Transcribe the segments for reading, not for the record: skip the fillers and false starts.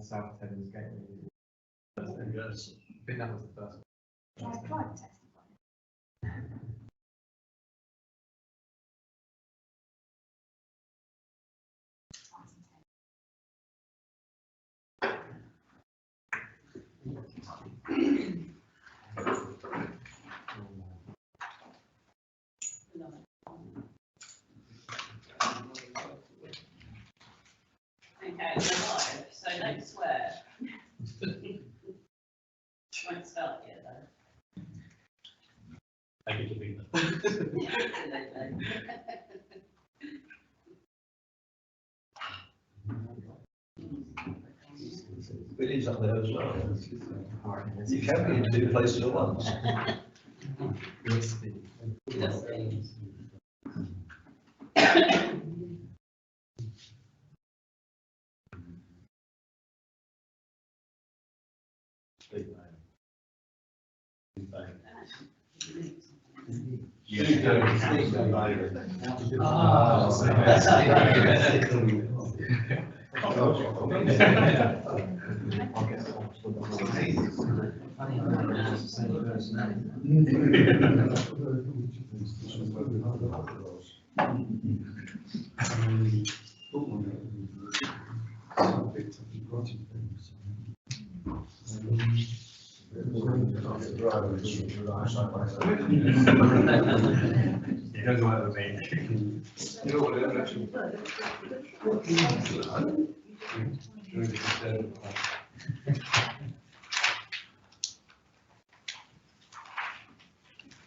South Thames Gateway. Yes. I think that was the first one. I tried to testify. Okay, we're live, so don't swear. Won't start yet though. Happy to be there. Absolutely. It is up there as well. You can be in two places at once. Yes, Yes.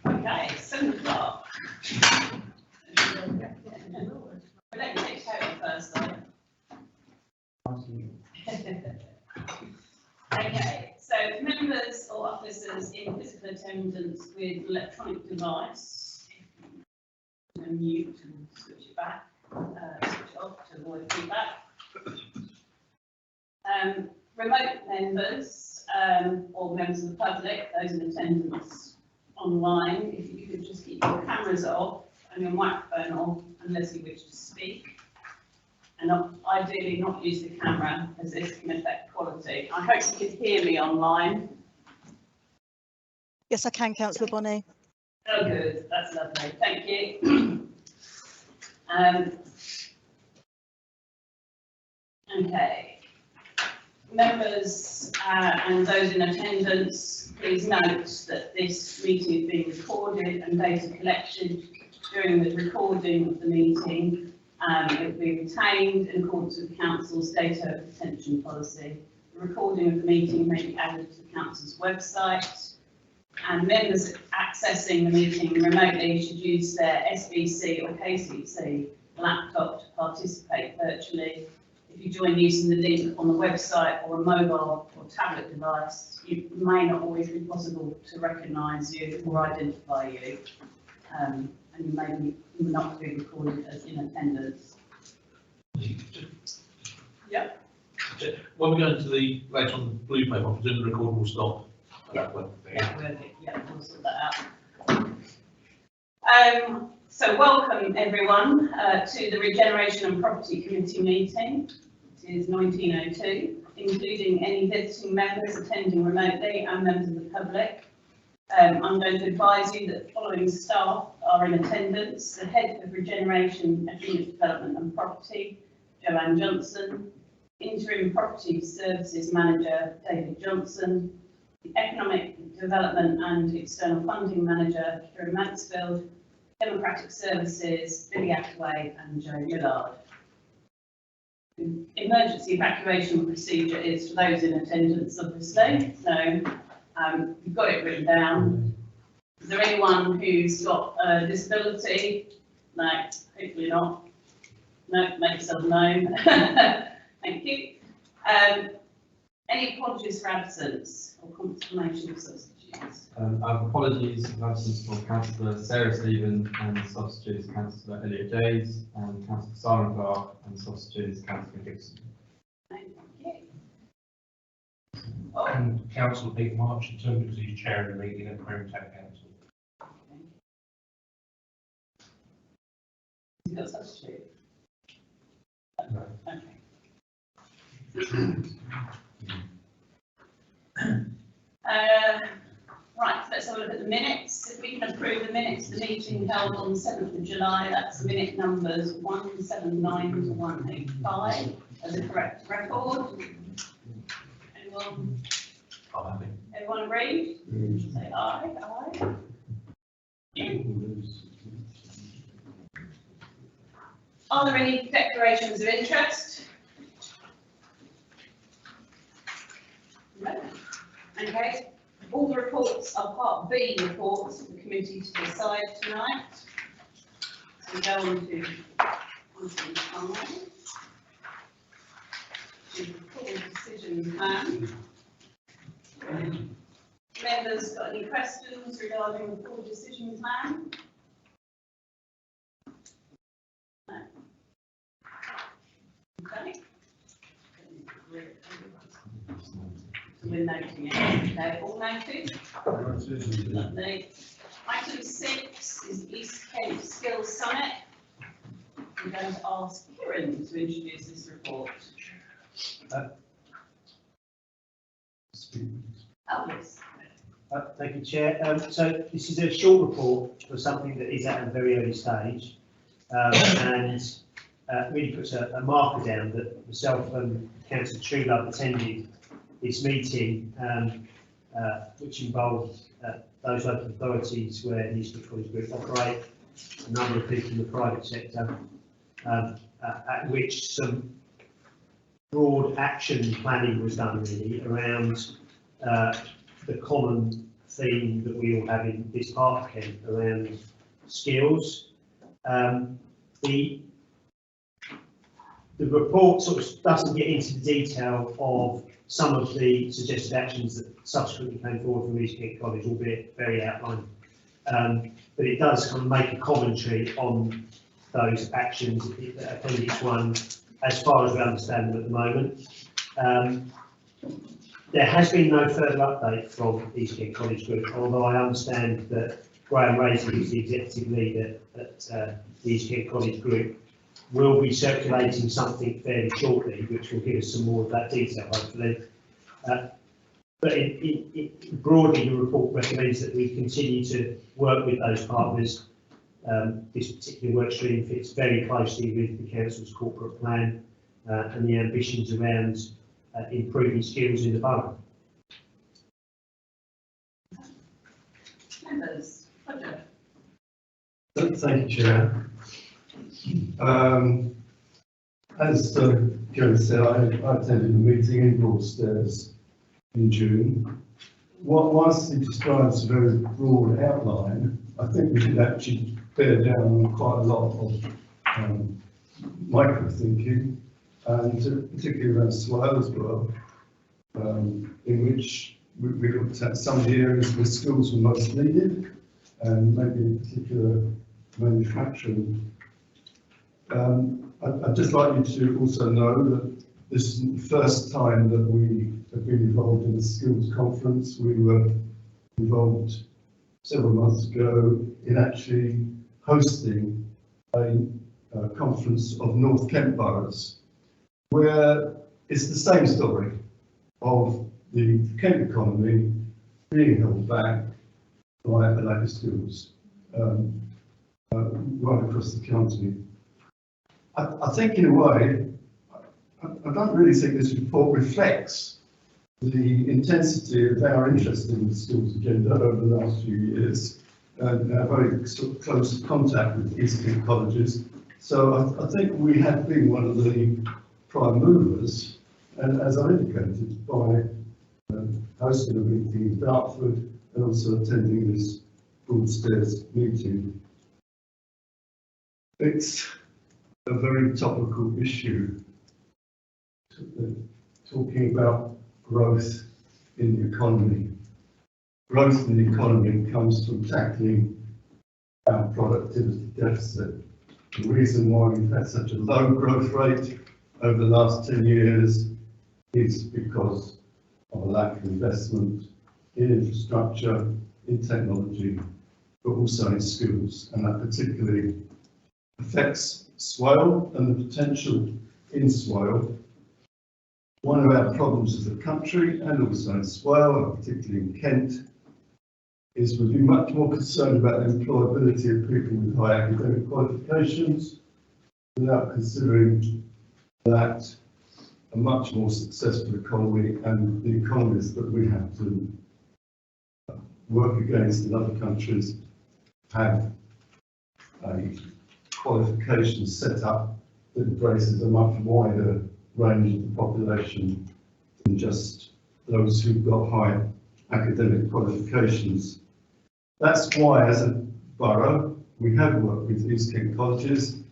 Okay, 7 o'clock. We don't take total first though. Okay, so members or officers in physical attendance with electronic device, mute and switch it back, switch it off to avoid feedback. Remote members or members of the public, those in attendance online, if you could just keep your cameras off and your microphone off unless you wish to speak. And ideally not use the camera as this can affect quality. I hope you can hear me online. Yes, I can, Councillor Bonney. Oh good, that's lovely, thank you. Okay. Members and those in attendance, please note that this meeting is being recorded and data collected during the recording of the meeting. It will be retained in accordance with Council's data retention policy. The recording of the meeting may be added to the Council's website, and members accessing the meeting remotely should use their SBC or KCC laptop to participate virtually. If you join using the link on the website or a mobile or tablet device, it may not always be possible to recognise you or identify you. And you may not be recorded as in attendance. Yep. When we go into the later on the blue paper, I presume the record will stop at that point. Yeah, we'll sort that out. So welcome everyone to the Regeneration and Property Committee meeting. It is 1902, including any visiting members attending remotely and members of the public. I'm going to advise you that the following staff are in attendance: the Head of Regeneration, Economic Development and Property, Joanne Johnson, Interim Property Services Manager, David Johnson, the Economic Development and External Funding Manager, Kieran Mansfield, Democratic Services, Billy Attaway and Joe Millard. The emergency evacuation procedure is for those in attendance, obviously, so you've got it written down. Is there anyone who's got a disability? No, hopefully not. No, make yourself known. Thank you. Any apologies for absence or confirmation of substitutes? I have apologies for absence for Councillor Sarah Stephen and substitutes Councillor Elliot Jays and Councillor Simon Clark and substitutes Councillor Gibson. Thank you. Oh, And Councillor Pete March, in terms of he's chairing the meeting at Crown Town Council. you got a substitute? No. Okay. the minutes. If we can approve the minutes, the meeting held on the 7th of July, that's minute numbers 179 to 185 as a correct record. Anyone? I'm happy. Everyone agree? Say aye, aye. Are there any declarations of interest? No. Okay. All the reports are Part B reports for the committee to decide tonight. So we go on to item 5. The full decision plan. Members got any questions regarding the full decision plan? No. Okay. So we're noting it. Okay, all noted? Lovely. Item 6 is East Kent Skills Summit. I'm going to ask Kieran to introduce this report. Oh, yes. Thank you, Chair. So this is a short report for something that is at a very early stage, and really puts a marker down that myself and Councillor Truelove attended this meeting, which involved those local authorities where the East Kent College Group operate, a number of people in the private sector, at which some broad action planning was done really around the common theme that we all have in this part of Kent around skills. The report sort of doesn't get into the detail of some of the suggested actions that subsequently came forward from East Kent College, albeit very outlined. But it does kind of make a commentary on those actions, Appendix 1, as far as we understand them at the moment. There has been no further update from East Kent College Group, although I understand that Graham Raisey, who's the executive lead at the East Kent College Group, will be circulating something fairly shortly, which will give us some more of that detail, hopefully. But broadly, the report recommends that we continue to work with those partners. This particular work stream fits very closely with the Council's corporate plan and the ambitions around improving skills in the borough. Members, Roger. Thank you, Chair. As Joe said, I attended a meeting in Broadstairs in June. Whilst he describes a very broad outline, I think we should actually bear down on quite a lot of micro thinking, and particularly around swale as well, in which we looked at some of the areas where skills were most needed, and maybe in particular manufacturing. I'd just like you to also know that this isn't the first time that we have been involved in a skills conference. We were involved several months ago in actually hosting a conference of North Kent boroughs, where it's the same story of the Kent economy being held back by a lack of skills right across the county. I think in a way, I don't really think this report reflects the intensity of our interest in the skills agenda over the last few years, and our very sort of close contact with East Kent colleges. So I think we have been one of the prime movers, and as I indicated, by hosting a meeting in Dartford and also attending this Broadstairs meeting. It's a very topical issue, talking about growth in the economy. Growth in the economy comes from tackling our productivity deficit. The reason why we've had such a low growth rate over the last 10 years is because of a lack of investment in infrastructure, in technology, but also in skills, and that particularly affects Swale and the potential in Swale. One of our problems as a country, and also in Swale, and particularly in Kent, is we'd be much more concerned about the employability of people with high academic qualifications without considering that a much more successful economy and the economies that we have to work against in other countries have a qualification set up that embraces a much wider range of the population than just those who've got high academic qualifications. That's why, as a borough, we have worked with East Kent colleges.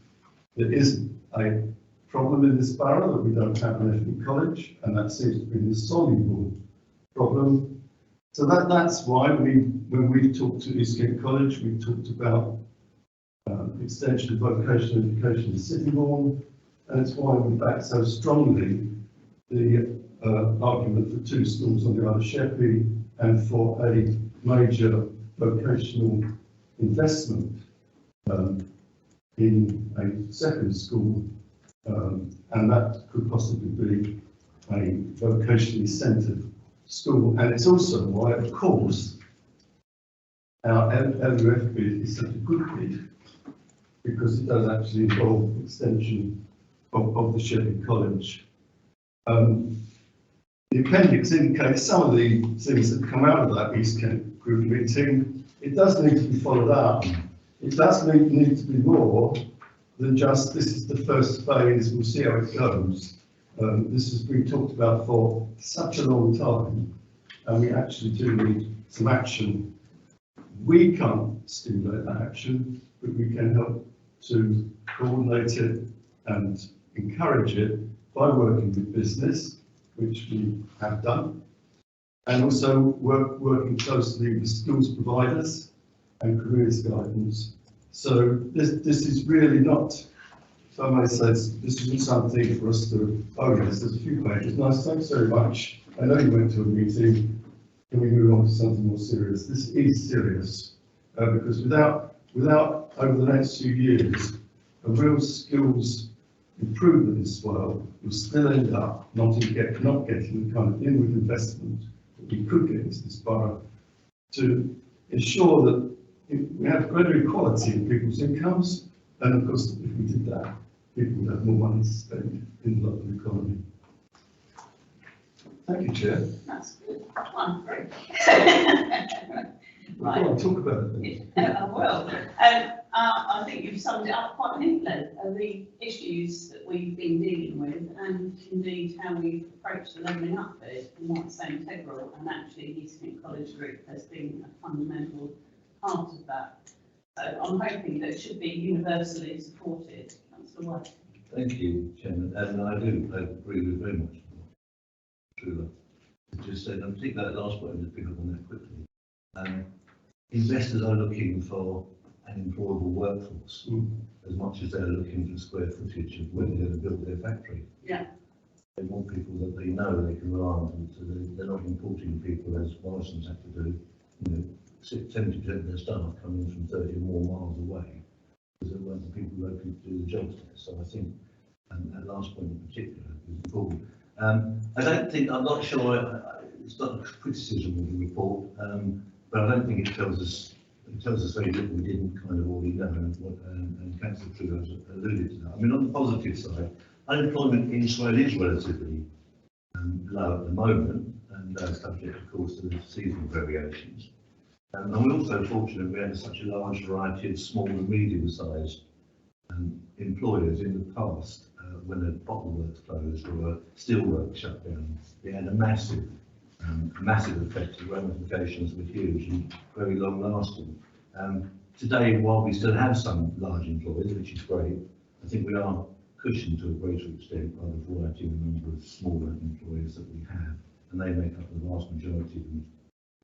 There is a problem in this borough that we don't have an ethnic college, and that seems to be an insoluble problem. So that's why when we've talked to East Kent College, we've talked about extension of vocational education in Sittingbourne, and it's why we back so strongly the argument for 2 schools on the Isle of Sheppey and for a major vocational investment in a second school, and that could possibly be a vocationally centred school. And it's also why, of course, our LUF bid is such a good bid, because it does actually involve extension of the Sheppey College. The appendix indicates some of the things that come out of that East Kent group meeting. It does need to be followed up. It does need to be more than just this is the first phase, we'll see how it goes. This has been talked about for such a long time, and we actually do need some action. We can't stimulate that action, but we can help to coordinate it and encourage it by working with business, which we have done, and also working closely with schools providers and careers guidance. So this is really not, if I may say, this isn't something for us to, oh yes, there's a few pages, nice, thanks very much. I know you went to a meeting, can we move on to something more serious? This is serious, because without over the next few years, a real skills improvement as well, will still end up not getting the kind of inward investment that we could get into this borough to ensure that we have greater equality in people's incomes, and of course, if we did that, people would have more money to spend in the local economy. Thank you, Chair. That's good. 1, 3. Right. I'll talk about it then. I will. I think you've summed it up quite neatly, the issues that we've been dealing with, and indeed how we've approached the levelling up bid, and why it's so integral, and actually East Kent College Group has been a fundamental part of that. So I'm hoping that it should be universally supported. Councillor White. Thank you, Chairman, and I agree with very much what just said. I think that last point, just pick up on that quickly. Investors are looking for an employable workforce as much as they're looking for square footage of where they're going to build their factory. Yeah. They want people that they know they can rely on, so they're not importing people as Morrison's have to do. 70% of their staff coming from 30 or more miles away, because there weren't the people locally to do the jobs there. So I think that last point in particular is important. I'm not sure, it's not a criticism of the report, but I don't think it tells us very little we didn't kind of already know, and Councillor Trudeau has alluded to that. I mean, on the positive side, unemployment in Israel is relatively low at the moment, and subject, of course, to the seasonal variations. And we're also fortunate we had such a large variety of small and medium-sized employers in the past. When the bottle works closed or a steelworks shut down, it had a massive effect. The ramifications were huge and very long lasting. Today, while we still have some large employers, which is great, I think we are cushioned to a greater extent by the variety of the number of smaller employers that we have, and they make up the vast majority of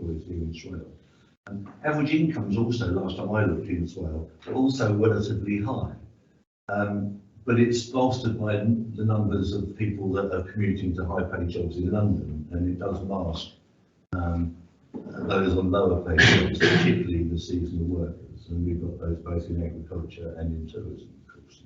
employers here in Swale. Average incomes also, last time I looked in Swale, are also relatively high. But it's bolstered by the numbers of people that are commuting to high-paid jobs in London, and it does mask those on lower paid jobs, particularly the seasonal workers, and we've got those both in agriculture and in tourism, of course.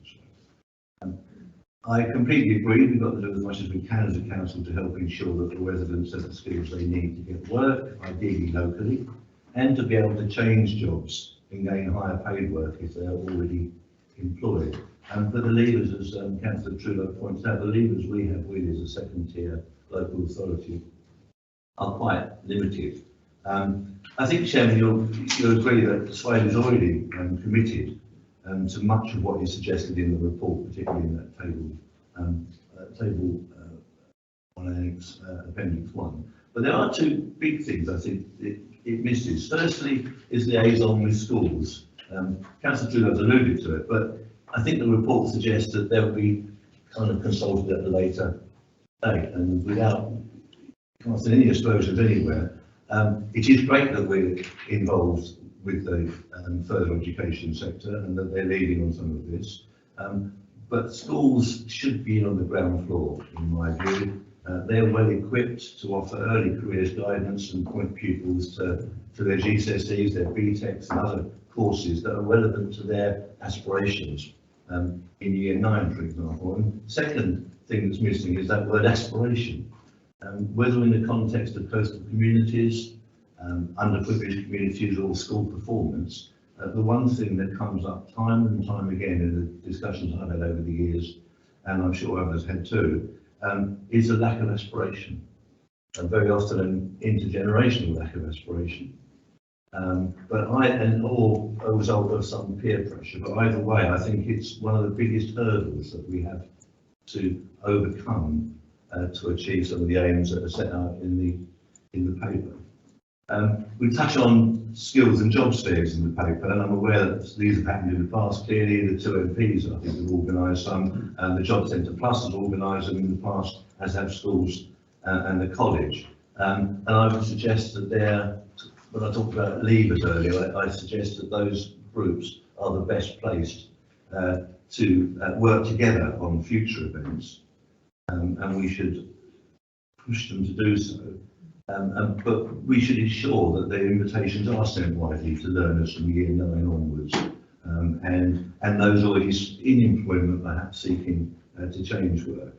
I completely agree, we've got to do as much as we can as a council to help ensure that the residents have the skills they need to get work, ideally locally. and to be able to change jobs and gain higher paid work if they're already employed. And for the levers, as Councillor Trudeau points out, the levers we have really as a second tier local authority are quite limited. I think, Chairman, you'll agree that Swale is already committed to much of what is suggested in the report, particularly in that table on Annex Appendix 1. But there are two big things I think it misses. Firstly is liaison with schools. Councillor Trudeau has alluded to it, but I think the report suggests that they'll be kind of consulted at a later date, and without casting any aspersions anywhere, it is great that we're involved with the further education sector and that they're leading on some of this. But schools should be on the ground floor, in my view. They're well equipped to offer early careers guidance and point pupils to their GCSEs, their BTECs and other courses that are relevant to their aspirations in year 9, for example. And second thing that's missing is that word aspiration. Whether in the context of coastal communities, underprivileged communities or school performance, the one thing that comes up time and time again in the discussions I've had over the years, and I'm sure others had too, is a lack of aspiration, and very often an intergenerational lack of aspiration. Or a result of some peer pressure. But either way, I think it's one of the biggest hurdles that we have to overcome to achieve some of the aims that are set out in the paper. We touch on skills and jobs fairs in the paper, and I'm aware that these have happened in the past. Clearly, the two MPs, I think, have organised some, and the Job Centre Plus has organised them in the past, as have schools and the college. And I would suggest that when I talked about levers earlier, I suggest that those groups are the best placed to work together on future events, and we should push them to do so. But we should ensure that their invitations are sent widely to learners from year 9 onwards, and those already in employment perhaps seeking to change work,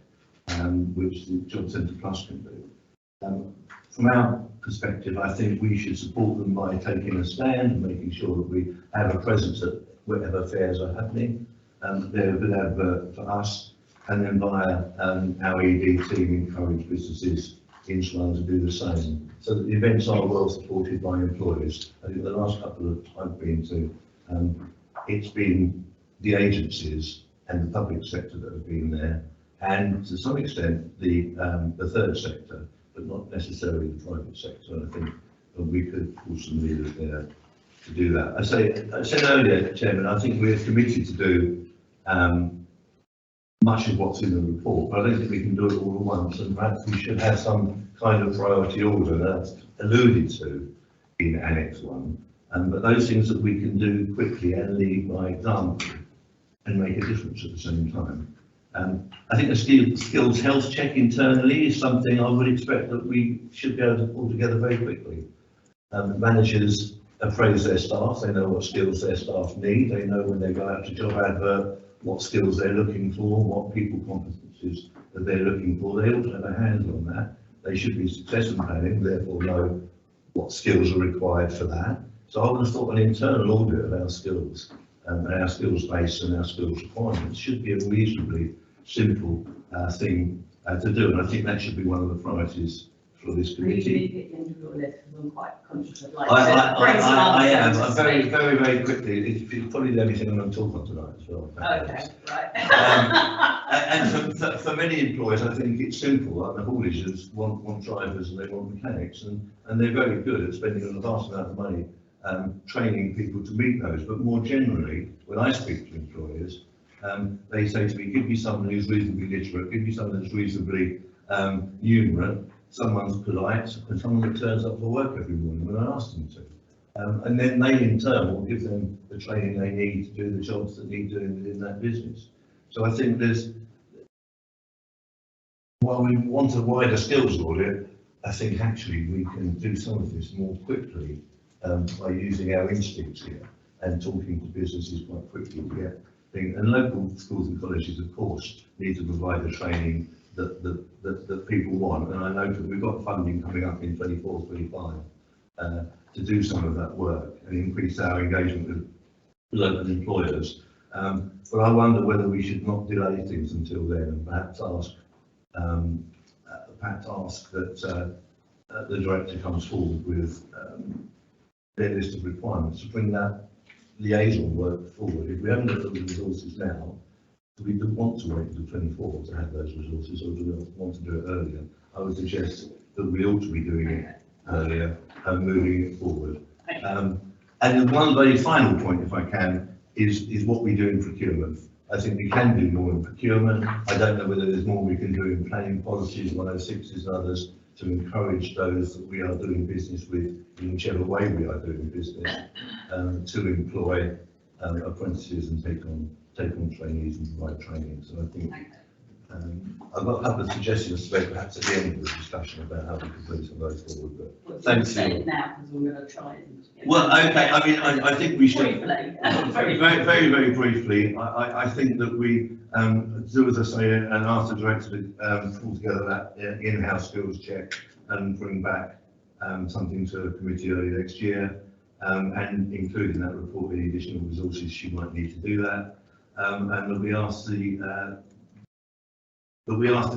which the Job Centre Plus can do. From our perspective, I think we should support them by taking a stand and making sure that we have a presence at whatever fairs are happening. They're a good advert for us, and then via our ED team encourage businesses in Slough to do the same, so that the events are well supported by employers. I think the last couple of I've been to, it's been the agencies and the public sector that have been there, and to some extent the third sector, but not necessarily the private sector. And I think we could pull some leaders there to do that. I said earlier, Chairman, I think we're committed to do much of what's in the report, but I don't think we can do it all at once, and perhaps we should have some kind of priority order that's alluded to in Annex 1, but those things that we can do quickly and lead by example and make a difference at the same time. I think the skills health check internally is something I would expect that we should be able to pull together very quickly. Managers appraise their staff, they know what skills their staff need, they know when they go out to job advert what skills they're looking for, what people competencies that they're looking for. They ought to have a handle on that. They should be succession planning, therefore know what skills are required for that. So I would have thought an internal audit of our skills and our skills base and our skills requirements should be a reasonably simple thing to do, and I think that should be one of the priorities for this committee. I'm quite conscious of like I am. I'm very quickly. It's probably the only thing I'm going to talk on tonight as well. Okay, right. And for many employers, I think it's simple. Like the haulagers want drivers and they want mechanics, and they're very good at spending a vast amount of money training people to meet those. But more generally, when I speak to employers, they say to me, give me someone who's reasonably literate, give me someone who's reasonably numerate, someone's polite, and someone that turns up for work every morning when I ask them to. And then they in turn will give them the training they need to do the jobs that need doing within that business. So I think while we want a wider skills audit, I think actually we can do some of this more quickly by using our instincts here and talking to businesses quite quickly to get things. And local schools and colleges, of course, need to provide the training that people want. And I know that we've got funding coming up in 24-25 to do some of that work and increase our engagement with local employers. But I wonder whether we should not delay things until then and perhaps ask that the director comes forward with their list of requirements to bring that liaison work forward. If we haven't got those resources now, do we want to wait until 24 to have those resources, or do we want to do it earlier? I would suggest that we ought to be doing it earlier and moving it forward. And then one very final point, if I can, is what we do in procurement. I think we can do more in procurement. I don't know whether there's more we can do in planning policies, 106s and others, to encourage those that we are doing business with, in whichever way we are doing business, to employ apprentices and take on trainees and provide training. So I think I've got a couple of suggestions to make perhaps at the end of the discussion about how we can bring some of those forward. But thanks. Now, because we're going to try and. Well, okay. I mean, I think we should Briefly. very briefly. I think that we do, as I say, and ask the director to pull together that in-house skills check and bring back something to the committee early next year, and include in that report any additional resources she might need to do that. And that we ask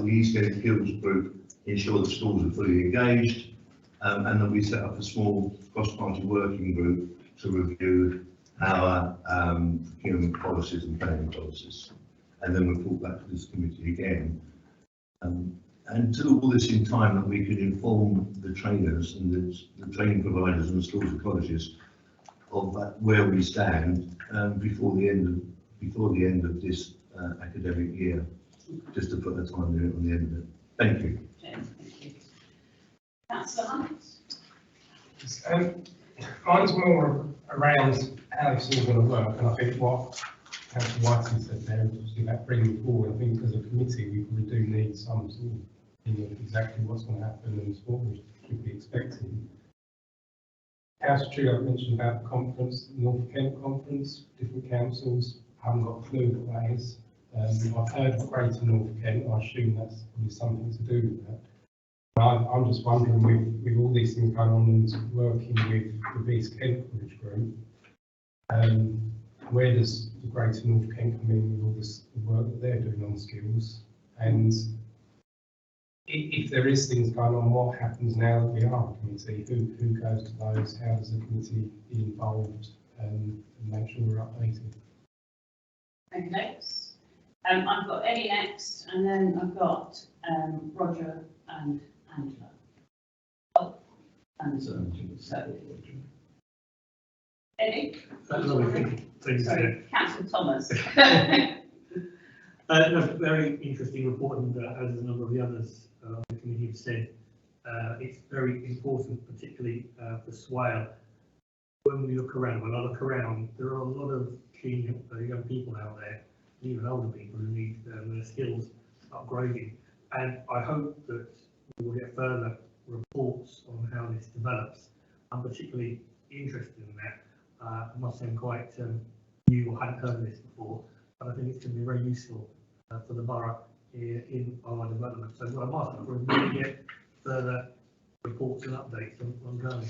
the Eastgate Skills Group ensure the schools are fully engaged, and that we set up a small cross-party working group to review our procurement policies and planning policies, and then report back to this committee again. And do all this in time that we can inform the trainers and the training providers and the schools and colleges of where we stand before the end of this academic year, just to put a time limit on the end of it. Thank you. James, thank you. Councillor Hunt? Mine's more around how this is all going to work, and I think what Councillor Whiting said there is obviously about bringing forward. I think as a committee we probably do need some sort of opinion of exactly what's going to happen and what we should be expecting. Councillor Trigger mentioned about the conference, the North Kent conference, different councils. I haven't got a clue what that is. I've heard of Greater North Kent. I assume that's probably something to do with that. I'm just wondering, with all these things going on and working with the East Kent College Group, where does the Greater North Kent come in with all this work that they're doing on skills? And if there is things going on, what happens now that we are a committee? Who goes to those? How does the committee be involved and make sure we're updated? Okay, next. I've got Eddie next, and then I've got Roger and Angela. Oh, and so Eddie? Councillor Thomas. A very interesting report, and as a number of the others on the committee have said, it's very important, particularly for Swale. When we look around, there are a lot of keen young people out there, even older people, who need their skills upgrading. And I hope that we will get further reports on how this develops. I'm particularly interested in that. I must say I'm quite new or hadn't heard of this before, but I think it's going to be very useful for the borough in our development. So what I'm asking for is to get further reports and updates ongoing.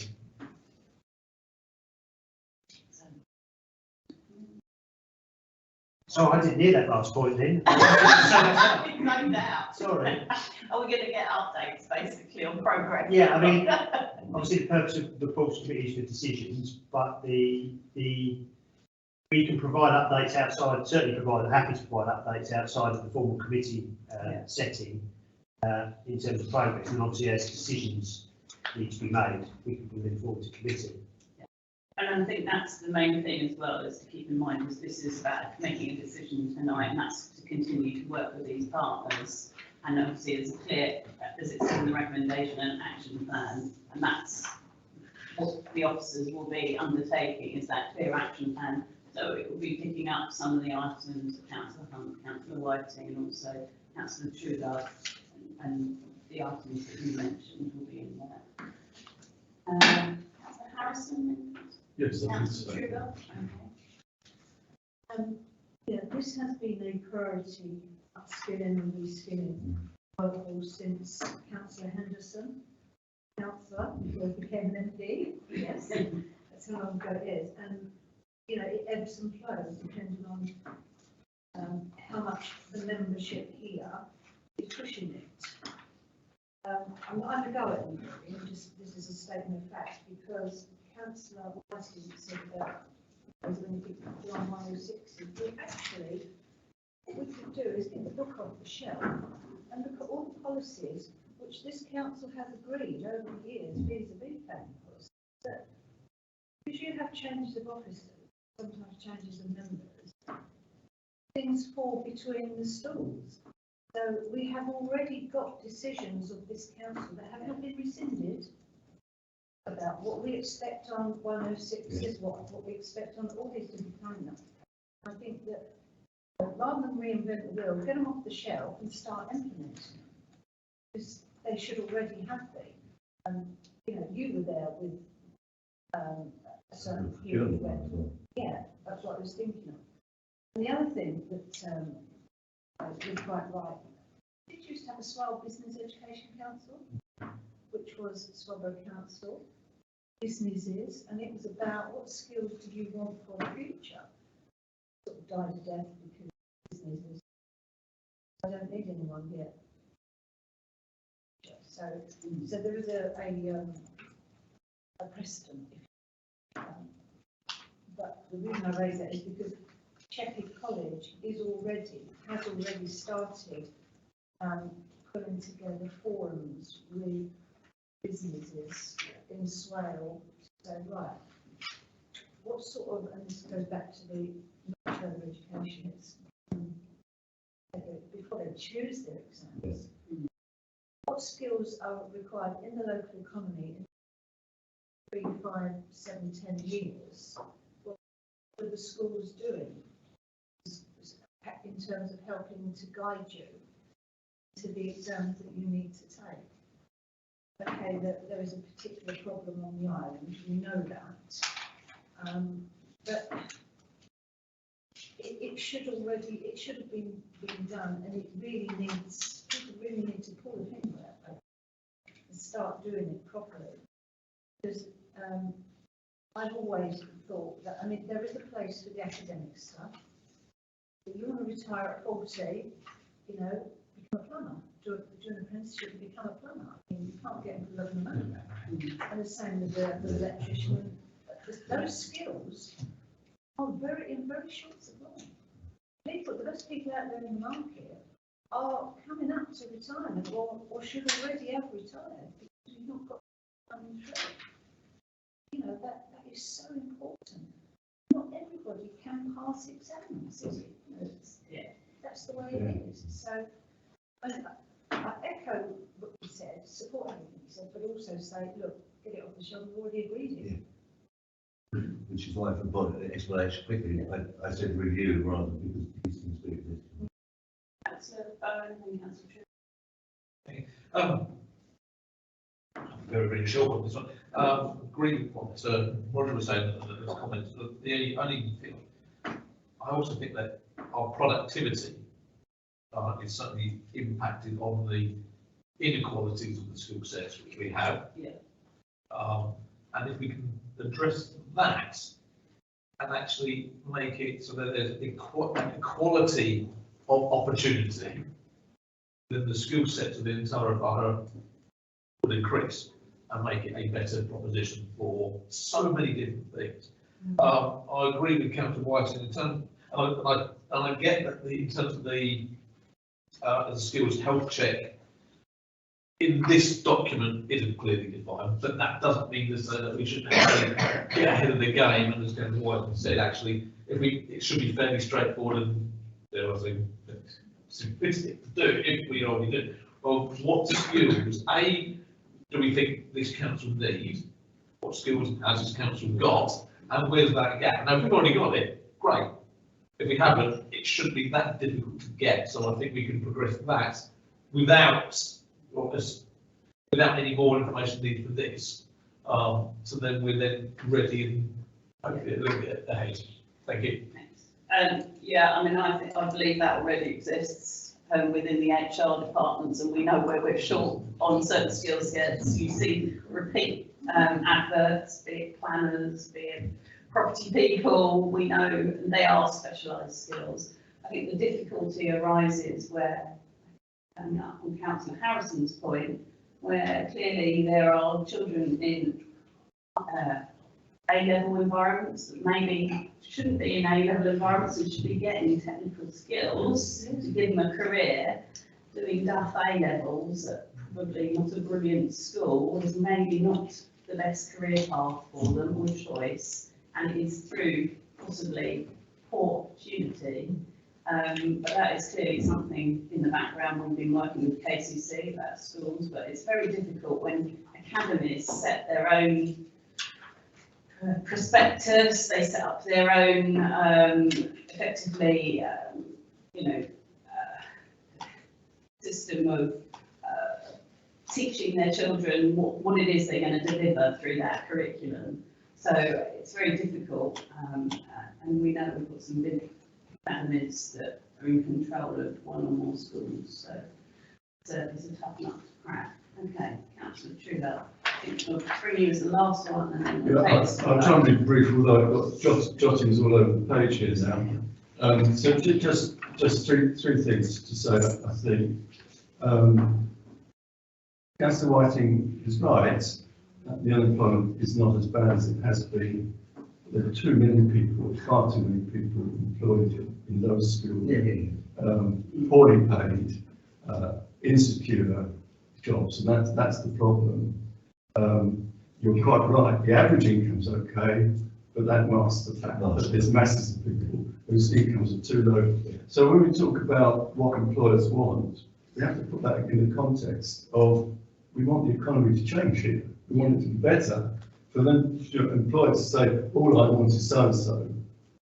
So I didn't hear that last point then. No doubt. Sorry. Are we going to get updates basically on progress? Yeah, I mean, obviously the purpose of the reports committee is for decisions, but we can provide updates outside, certainly happy to provide updates outside of the formal committee setting in terms of progress, and obviously as decisions need to be made, we can bring them forward to committee. And I think that's the main thing as well, is to keep in mind, because this is about making a decision tonight, and that's to continue to work with these partners. And obviously there's a clear, as it's in the recommendation, and action plan, and that's what the officers will be undertaking, is that clear action plan. So it will be picking up some of the items that Councillor Hunt, Councillor Whiting, and also Councillor Trigger, and the items that you mentioned will be in there. Councillor Harrison? Yes, I think Councillor so. Trigger? Okay. Yeah, this has been a priority, upskilling and reskilling workforce since Councillor Henderson. councillor before he became an MP, yes, that's how long ago it is, and, you know, it ebbs and flows depending on how much the membership here is pushing it. I'm not having a go at anybody, just this is a statement of fact, because Councillor Whiting said that there's going to be 106. But actually, what we could do is get the book off the shelf and look at all the policies which this council has agreed over the years, vis-a-vis planning policy, that because you have changes of officers, sometimes changes of members, things fall between the stools. So we have already got decisions of this council that have not been rescinded about what we expect on 106s, what we expect on all these different planning. I think that rather than reinvent the wheel, get them off the shelf and start implementing them. Because they should already have been. You know, you were there with a certain period when, yeah, that's what I was thinking of. And the other thing that you're quite right. Did you used to have a Swale Business Education Council, which was Swallow Council, businesses, and it was about what skills do you want for the future? Sort of died to death because businesses. I don't need anyone here. So there is a precedent. But the reason I raise that is because Sheffield College has already started putting together forums with businesses in Swale. So right, what sort of, and this goes back to the further education, it's before they choose their exams, what skills are required in the local economy in 3, 5, 7, 10 years? What are the schools doing in terms of helping to guide you to the exams that you need to take? Okay, that there is a particular problem on the island, we know that, but it should have been done, and it really needs, people really need to pull the finger out and start doing it properly. Because I've always thought that, I mean, there is a place for the academic stuff. If you want to retire at 40, you know, become a plumber, do an apprenticeship and become a plumber. I mean, you can't get into the money. And the same with the electrician. Those skills are in very short supply. The best people out there in the market are coming up to retirement or should already have retired because you've not got coming through. You know, that is so important. Not everybody can pass exams, is it? You know, that's the way it is. So I echo what you said, support everything you said, but also say, look, get it off the shelf, we've already agreed it. Yeah. Which is why for the explanation quickly, I said review rather because these things do exist. Councillor Bowen and Councillor True. Very, very short on this one. Agree with what Roger was saying in his comments. The only thing, I also think that our productivity is certainly impacted on the inequalities of the skill sets which we have. Yeah. And if we can address that and actually make it so that there's equality of opportunity, then the skill sets of the entire borough would increase and make it a better proposition for so many different things. I agree with Councillor Whiting in terms, and I get that in terms of the skills health check in this document isn't clearly defined, but that doesn't mean to say that we should get ahead of the game. And as Councillor Whiting said, actually, it should be fairly straightforward and there was simplistic to do if we already do. Well, what skills do we think this council needs? What skills has this council got? And where's that gap? Now, if we've already got it, great. If we haven't, it shouldn't be that difficult to get. So I think we can progress that without any more information needed for this. So then we're then ready and hopefully a little bit ahead. Thank you. Thanks. Yeah, I mean, I believe that already exists. within the HR departments, and we know where we're short on certain skill sets. You see repeat adverts, be it planners, be it property people, we know they are specialised skills. I think the difficulty arises where, on Councillor Harrison's point, where clearly there are children in A-level environments that maybe shouldn't be in A-level environments and should be getting technical skills to give them a career. Doing Duff A-levels at probably not a brilliant school is maybe not the best career path for them or choice, and it is through possibly poor opportunity. But that is clearly something in the background. We've been working with KCC about schools, but it's very difficult when academies set their own prospectus, they set up their own, effectively, system of teaching their children what it is they're going to deliver through that curriculum. So it's very difficult, and we know we've got some big academies that are in control of one or more schools, so it's a tough nut to crack. Okay, Councillor Trudell, I think we'll bring you as the last one, and then we'll I'll try and be brief, although I've got jottings all over the page here now. So just three things to say, I think. Councillor Whiting is right, that the unemployment is not as bad as it has been. There are too many people, far too many people employed in those skills, poorly paid, insecure jobs, and that's the problem. You're quite right, the average income's okay, but that masks the fact that there's masses of people whose incomes are too low. So when we talk about what employers want, we have to put that in the context of we want the economy to change here. We want it to be better. For them, employers to say, all I want is so-and-so,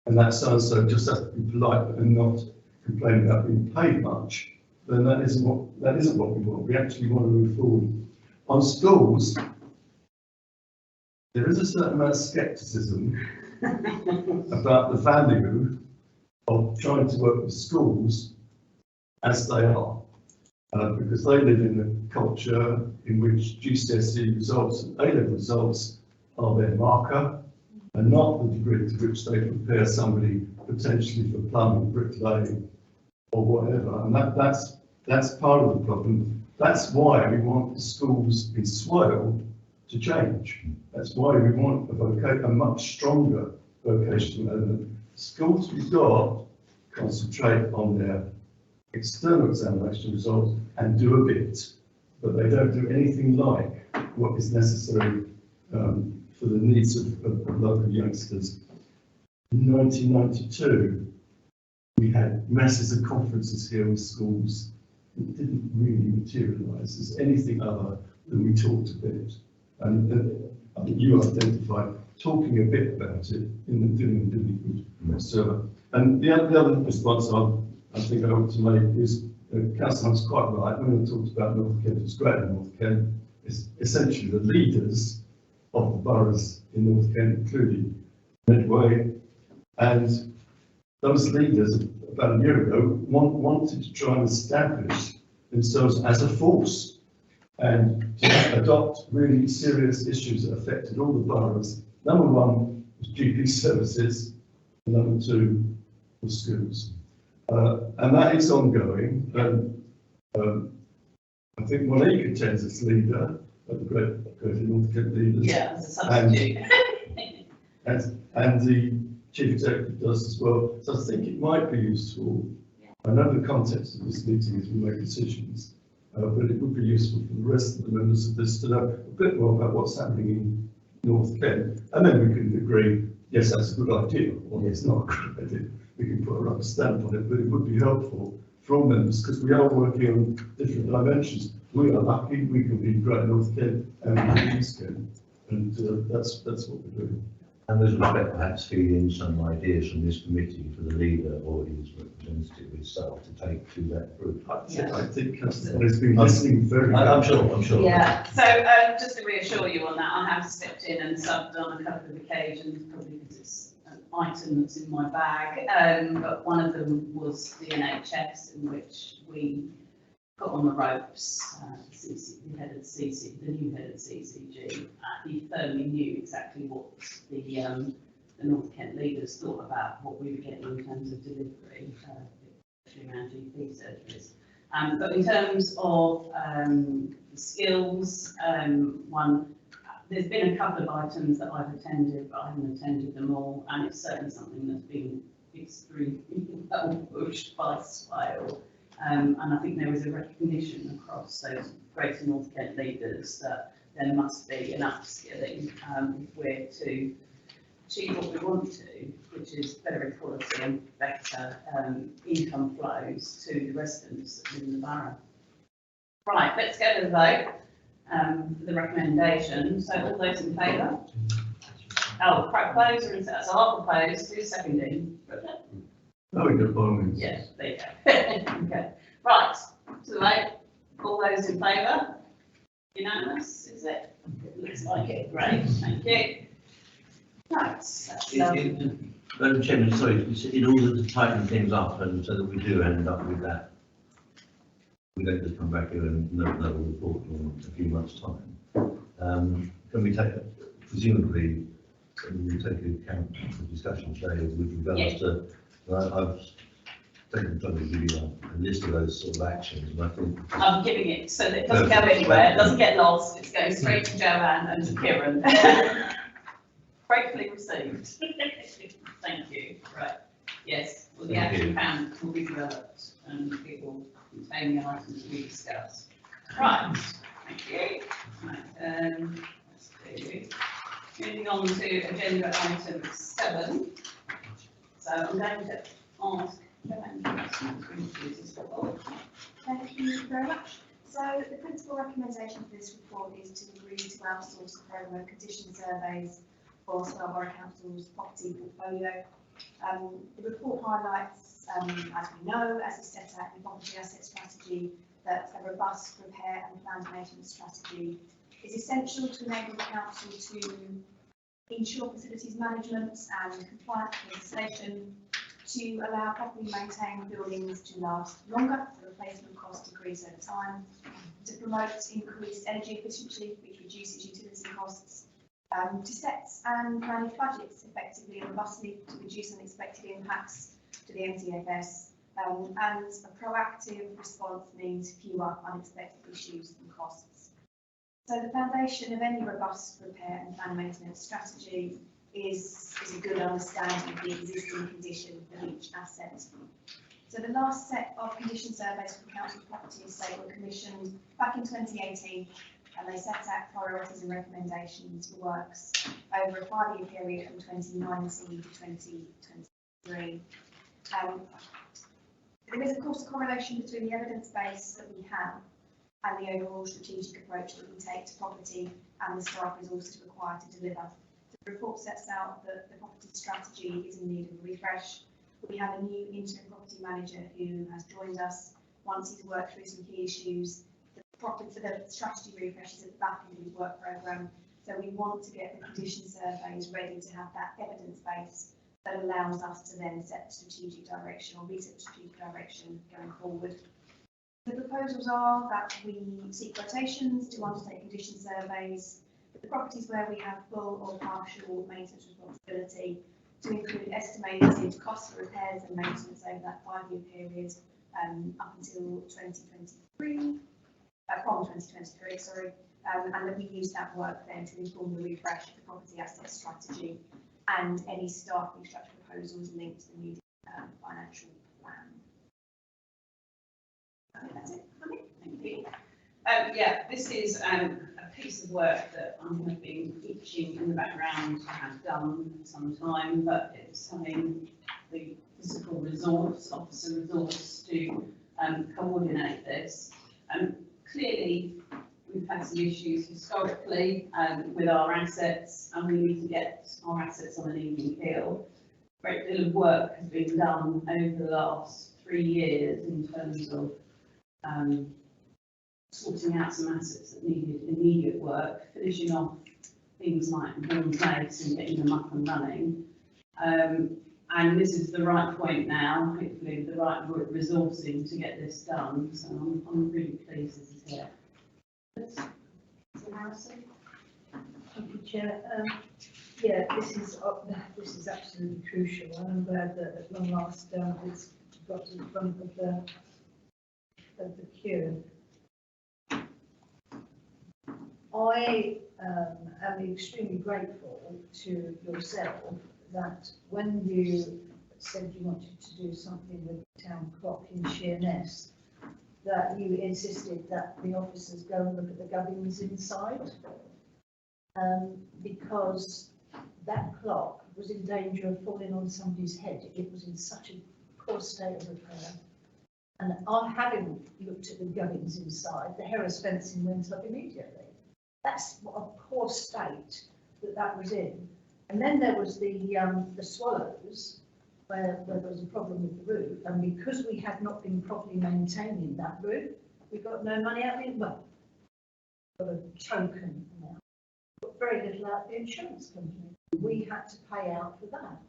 and that so-and-so just has to be polite and not complain about being paid much, then that isn't what we want. We actually want to move forward. On schools, there is a certain amount of scepticism about the value of trying to work with schools as they are. Because they live in a culture in which GCSE results and A-level results are their marker, and not the degree to which they prepare somebody potentially for plumbing, bricklaying, or whatever. And that's part of the problem. That's why we want the schools in Swale to change. That's why we want a much stronger vocational element. Schools we've got concentrate on their external examination results and do a bit, but they don't do anything like what is necessary for the needs of local youngsters. In 1992, we had masses of conferences here with schools. It didn't really materialise as anything other than we talked a bit. And I think you identified talking a bit about it in the doing good. And the other response I think I want to make is, Councillor's quite right, when I talked about North Kent, it's great in North Kent, it's essentially the leaders of the boroughs in North Kent, including Medway, and those leaders about a year ago wanted to try and establish themselves as a force and to adopt really serious issues that affected all the boroughs. Number one was GP services, and number two was schools. And that is ongoing. I think Monique attends as leader of the Great North Kent Leaders. Yeah, as a substitute. And the Chief Executive does as well. So I think it might be useful. I know the context of this meeting is we make decisions, but it would be useful for the rest of the members of this to know a bit more about what's happening in North Kent. And then we can agree, yes, that's a good idea, or it's not a good idea. We can put a rubber stamp on it, but it would be helpful for all members because we are working on different dimensions. We are lucky we can be Great North Kent and East Kent, and that's what we're doing. And with respect, perhaps feed in some ideas from this committee for the leader or his representative itself to take to that group. I think Councillor has been listening very well. I'm sure. Yeah, so just to reassure you on that, I have stepped in and subbed on a couple of occasions, probably because it's item that's in my bag, but one of them was the NHS, in which we got on the ropes. The head of the new head of CCG, he firmly knew exactly what the North Kent leaders thought about what we were getting in terms of delivery, especially around GP surgeries. But in terms of skills, there's been a couple of items that I've attended, but I haven't attended them all, and it's certainly something that's been extremely well pushed by Swale. And I think there is a recognition across those Greater North Kent leaders that there must be an upskilling if we're to achieve what we want to, which is better equality and better income flows to the residents that live in the borough. Right, let's go to the vote for the recommendation. So all those in favour? Oh, propose, so I'll propose, who's seconding? No, we got one. Yes, there you go. Okay, right, to the vote. All those in favour? Unanimous, is it? Looks like it, great, thank you. Right, that's, Madam Chairman, sorry, in order to tighten things up and so that we do end up with that, we don't just come back here and know a report in a few months' time. Can we take, presumably, we take account of the discussion today with regards to, I've taken the time to give you a list of those sort of actions, and I think I'm giving it so that it doesn't go anywhere, it doesn't get lost, it's going straight to Joanne and to Kieran. Gratefully received. Thank you. Right. Yes, well, the action plan will be developed and it will contain the items we discussed. Right. Thank you. Right. Let's do. Moving on to agenda item 7. So I'm going to ask Joanne to introduce this report. Thank you very much. So the principal recommendation for this report is to agree to outsource the programme of condition surveys for Swale Borough Council's property portfolio. The report highlights, as we know, as is set out in the property asset strategy, that a robust repair and planned maintenance strategy is essential to enable the council to ensure facilities management and compliance with legislation, to allow properly maintained buildings to last longer, the replacement costs decrease over time, to promote increased energy efficiency, which reduces utility costs, to set and manage budgets effectively and robustly to reduce unexpected impacts to the MTFS, and a proactive response means fewer unexpected issues and costs. So the foundation of any robust repair and plan maintenance strategy is a good understanding of the existing condition of each asset. So the last set of condition surveys for the council property estate were commissioned back in 2018, and they set out priorities and recommendations for works over a 5-year period from 2019 to 2023. There is of course a correlation between the evidence base that we have and the overall strategic approach that we take to property and the staff resources required to deliver. The report sets out that the property strategy is in need of a refresh. We have a new interim property manager who has joined us. Once he's worked through some key issues, the strategy refresh is at the back end of his work programme. So we want to get the condition surveys ready to have that evidence base that allows us to then set strategic direction or reset strategic direction going forward. The proposals are that we seek quotations to undertake condition surveys for the properties where we have full or partial maintenance responsibility, to include estimated costs for repairs and maintenance over that 5-year period up until 2023, from 2023, sorry, and that we use that work then to inform the refresh of the property asset strategy and any staff restructure proposals linked to the new financial plan. That's it. Thank you. Yeah, this is a piece of work that I have been itching in the background to have done for some time, but it's having the physical resource, officer resource to coordinate this. Clearly, we've had some issues historically with our assets, and we need to get our assets on an even keel. A great deal of work has been done over the last 3 years in terms of sorting out some assets that needed immediate work, finishing off things like Bourne Place and getting them up and running. And this is the right point now, hopefully the right resourcing to get this done. So I'm really pleased this is here. Harrison? Thank you, Chair. Yeah, this is absolutely crucial, and I'm glad that at long last it's got to the front of the queue. I am extremely grateful to yourself that when you said you wanted to do something with the town clock in Sheerness, that you insisted that the officers go and look at the gubbins inside, because that clock was in danger of falling on somebody's head. It was in such a poor state of repair. And having looked at the gubbins inside, the Harris fencing went up immediately. That's what a poor state that was in. And then there was the swallows, where there was a problem with the roof, and because we had not been properly maintaining that roof, we got no money out of it. Well, got a token amount, got very little out of the insurance company. We had to pay out for that.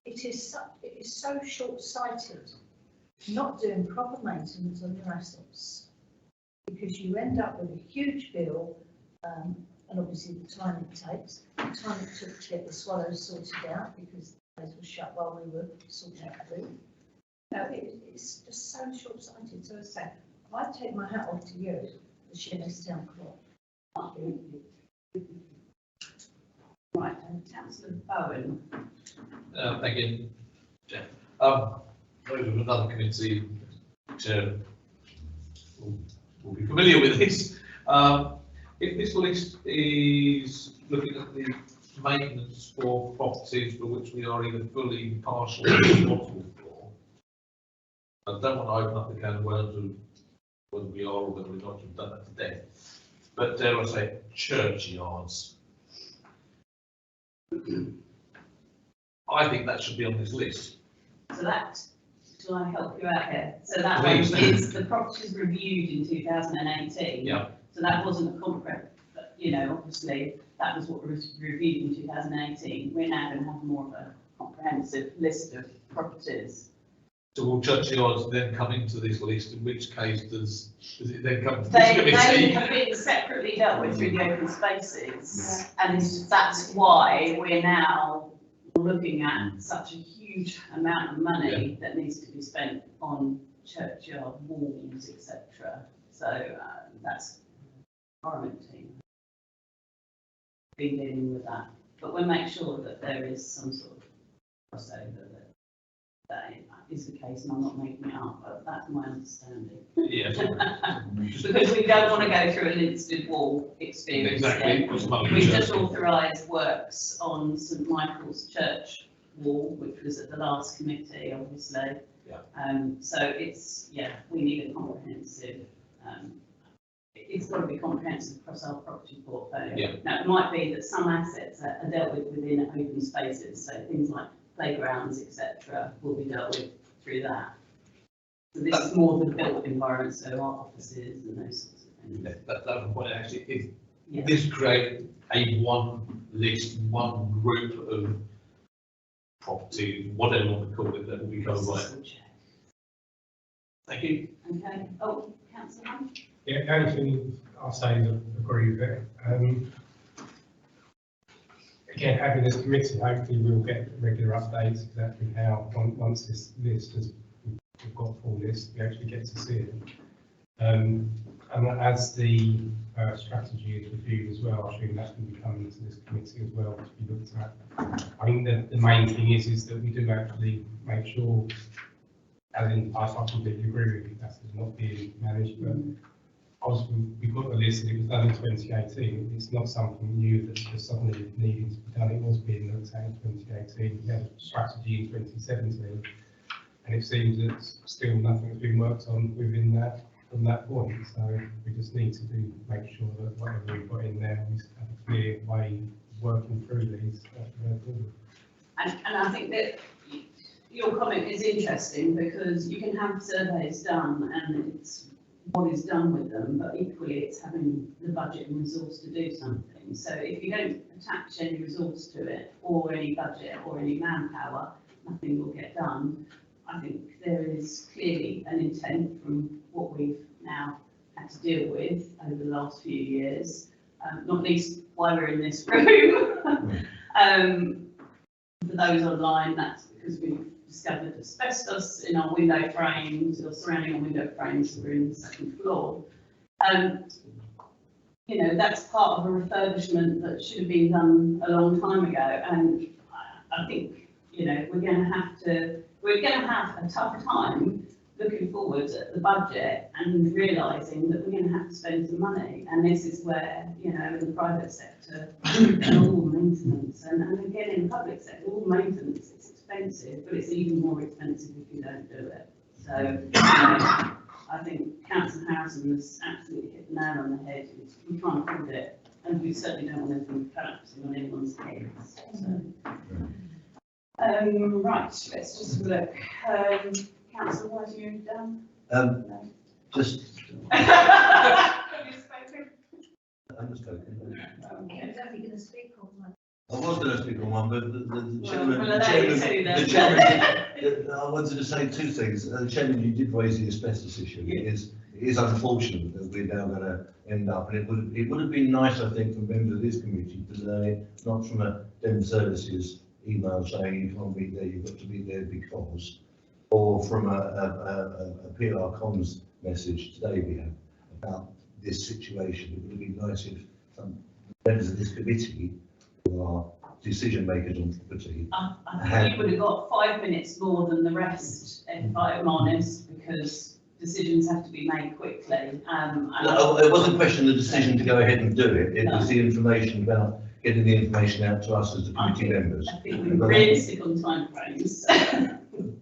It is so short-sighted, not doing proper maintenance on your assets, because you end up with a huge bill, and obviously the time it takes, the time it took to get the swallows sorted out, because the place was shut while we were sorting out the roof. No, it's just so short-sighted. So as I say, I take my hat off to you, the Sheerness Town Clock. Right, and Councillor Bowen. Thank you, Chair. Those of another committee chair will be familiar with this. If this list is looking at the maintenance for properties for which we are either fully, partially responsible for, I don't want to open up the can of worms of whether we are or whether we're not, we've done that to death. But dare I say, churchyards. I think that should be on this list. So that, shall I help you out here? So that one is, the properties reviewed in 2018. Yeah. So that wasn't a comprehensive, you know, obviously that was what was reviewed in 2018. We're now going to have more of a comprehensive list of properties. So will churchyards then come into this list, in which case does it then come to this They committee? have been separately dealt with through the open spaces, and that's why we're now looking at such a huge amount of money that needs to be spent on churchyard walls, etc. So that's the environment team been dealing with that, but we'll make sure that there is some sort of crossover that is the case, and I'm not making it up, but that's my understanding. Yes. Because we don't want to go through an instant wall experience. Exactly. We've just authorised works on St Michael's Church wall, which was at the last committee, obviously. Yeah. So it's, yeah, we need a comprehensive, it's got to be comprehensive across our property portfolio. Yeah. Now, it might be that some assets are dealt with within open spaces, so things like playgrounds, etc., will be dealt with through that. So this is more the built environment, so our offices and those sorts of things. That's the point. Actually, if Yeah. this create a one list, one group of property, whatever you want to call it, that will be covered by it. Thank you. Okay. Oh, Councillor Hunt? Yeah, the only thing I'll say is I agree with it. Again, having this committee, hopefully we'll get regular updates exactly how, once this list has, we've got a full list, we actually get to see it. And as the strategy is reviewed as well, I assume that's going to be coming to this committee as well to be looked at. I think the main thing is that we do actually make sure, as in the past, I completely agree with you, that's not being managed, but obviously we've got the list and it was done in 2018. It's not something new that's just suddenly needing to be done. It was being looked at in 2018. We had a strategy in 2017, and it seems that still nothing's been worked on within that from that point. So we just need to make sure that whatever we've got in there, we have a clear way of working through these going forward. And I think that your comment is interesting, because you can have surveys done and it's what is done with them, but equally it's having the budget and resource to do something. challenging. So if you don't attach any resource to it, or any budget, or any manpower, nothing will get done. I think there is clearly an intent from what we've now had to deal with over the last few years, not least while we're in this room. For those online, that's because we've discovered asbestos in our window frames, or surrounding our window frames, we're in the second floor. You know, that's part of a refurbishment that should have been done a long time ago, and I think, you know, we're going to have a tough time looking forward at the budget and realising that we're going to have to spend some money, and this is where, you know, in the private sector, all maintenance, and again in the public sector, all maintenance, it's expensive, but it's even more expensive if you don't do it. So, you know, I think Council Housing has absolutely hit the nail on the head. We can't afford it, and we certainly don't want anything collapsing on anyone's heads. So, right, let's just have a look. Councillor, what have you done? No. Just. Have you spoken? I'm spoken. Okay, I don't think you're going to speak on that. I was going to speak on one, but the chairman, well, the the chairman, I wanted to say two things. The chairman, you did raise the asbestos issue. Yeah. It is unfortunate that we're now going to end up, and it would have been nice, I think, for members of this committee to learn it, not from a Dem Services email saying you can't meet there, you've got to be there because, or from a PR comms message today we have about this situation. It would have been nice if some members of this committee who are decision makers on property. I think you would have got 5 minutes more than the rest, if I'm honest, because decisions have to be made quickly. No, it wasn't a question of the decision to go ahead and do it. It was the information about getting the information out to us as the committee members. I think we're realistic on timeframes.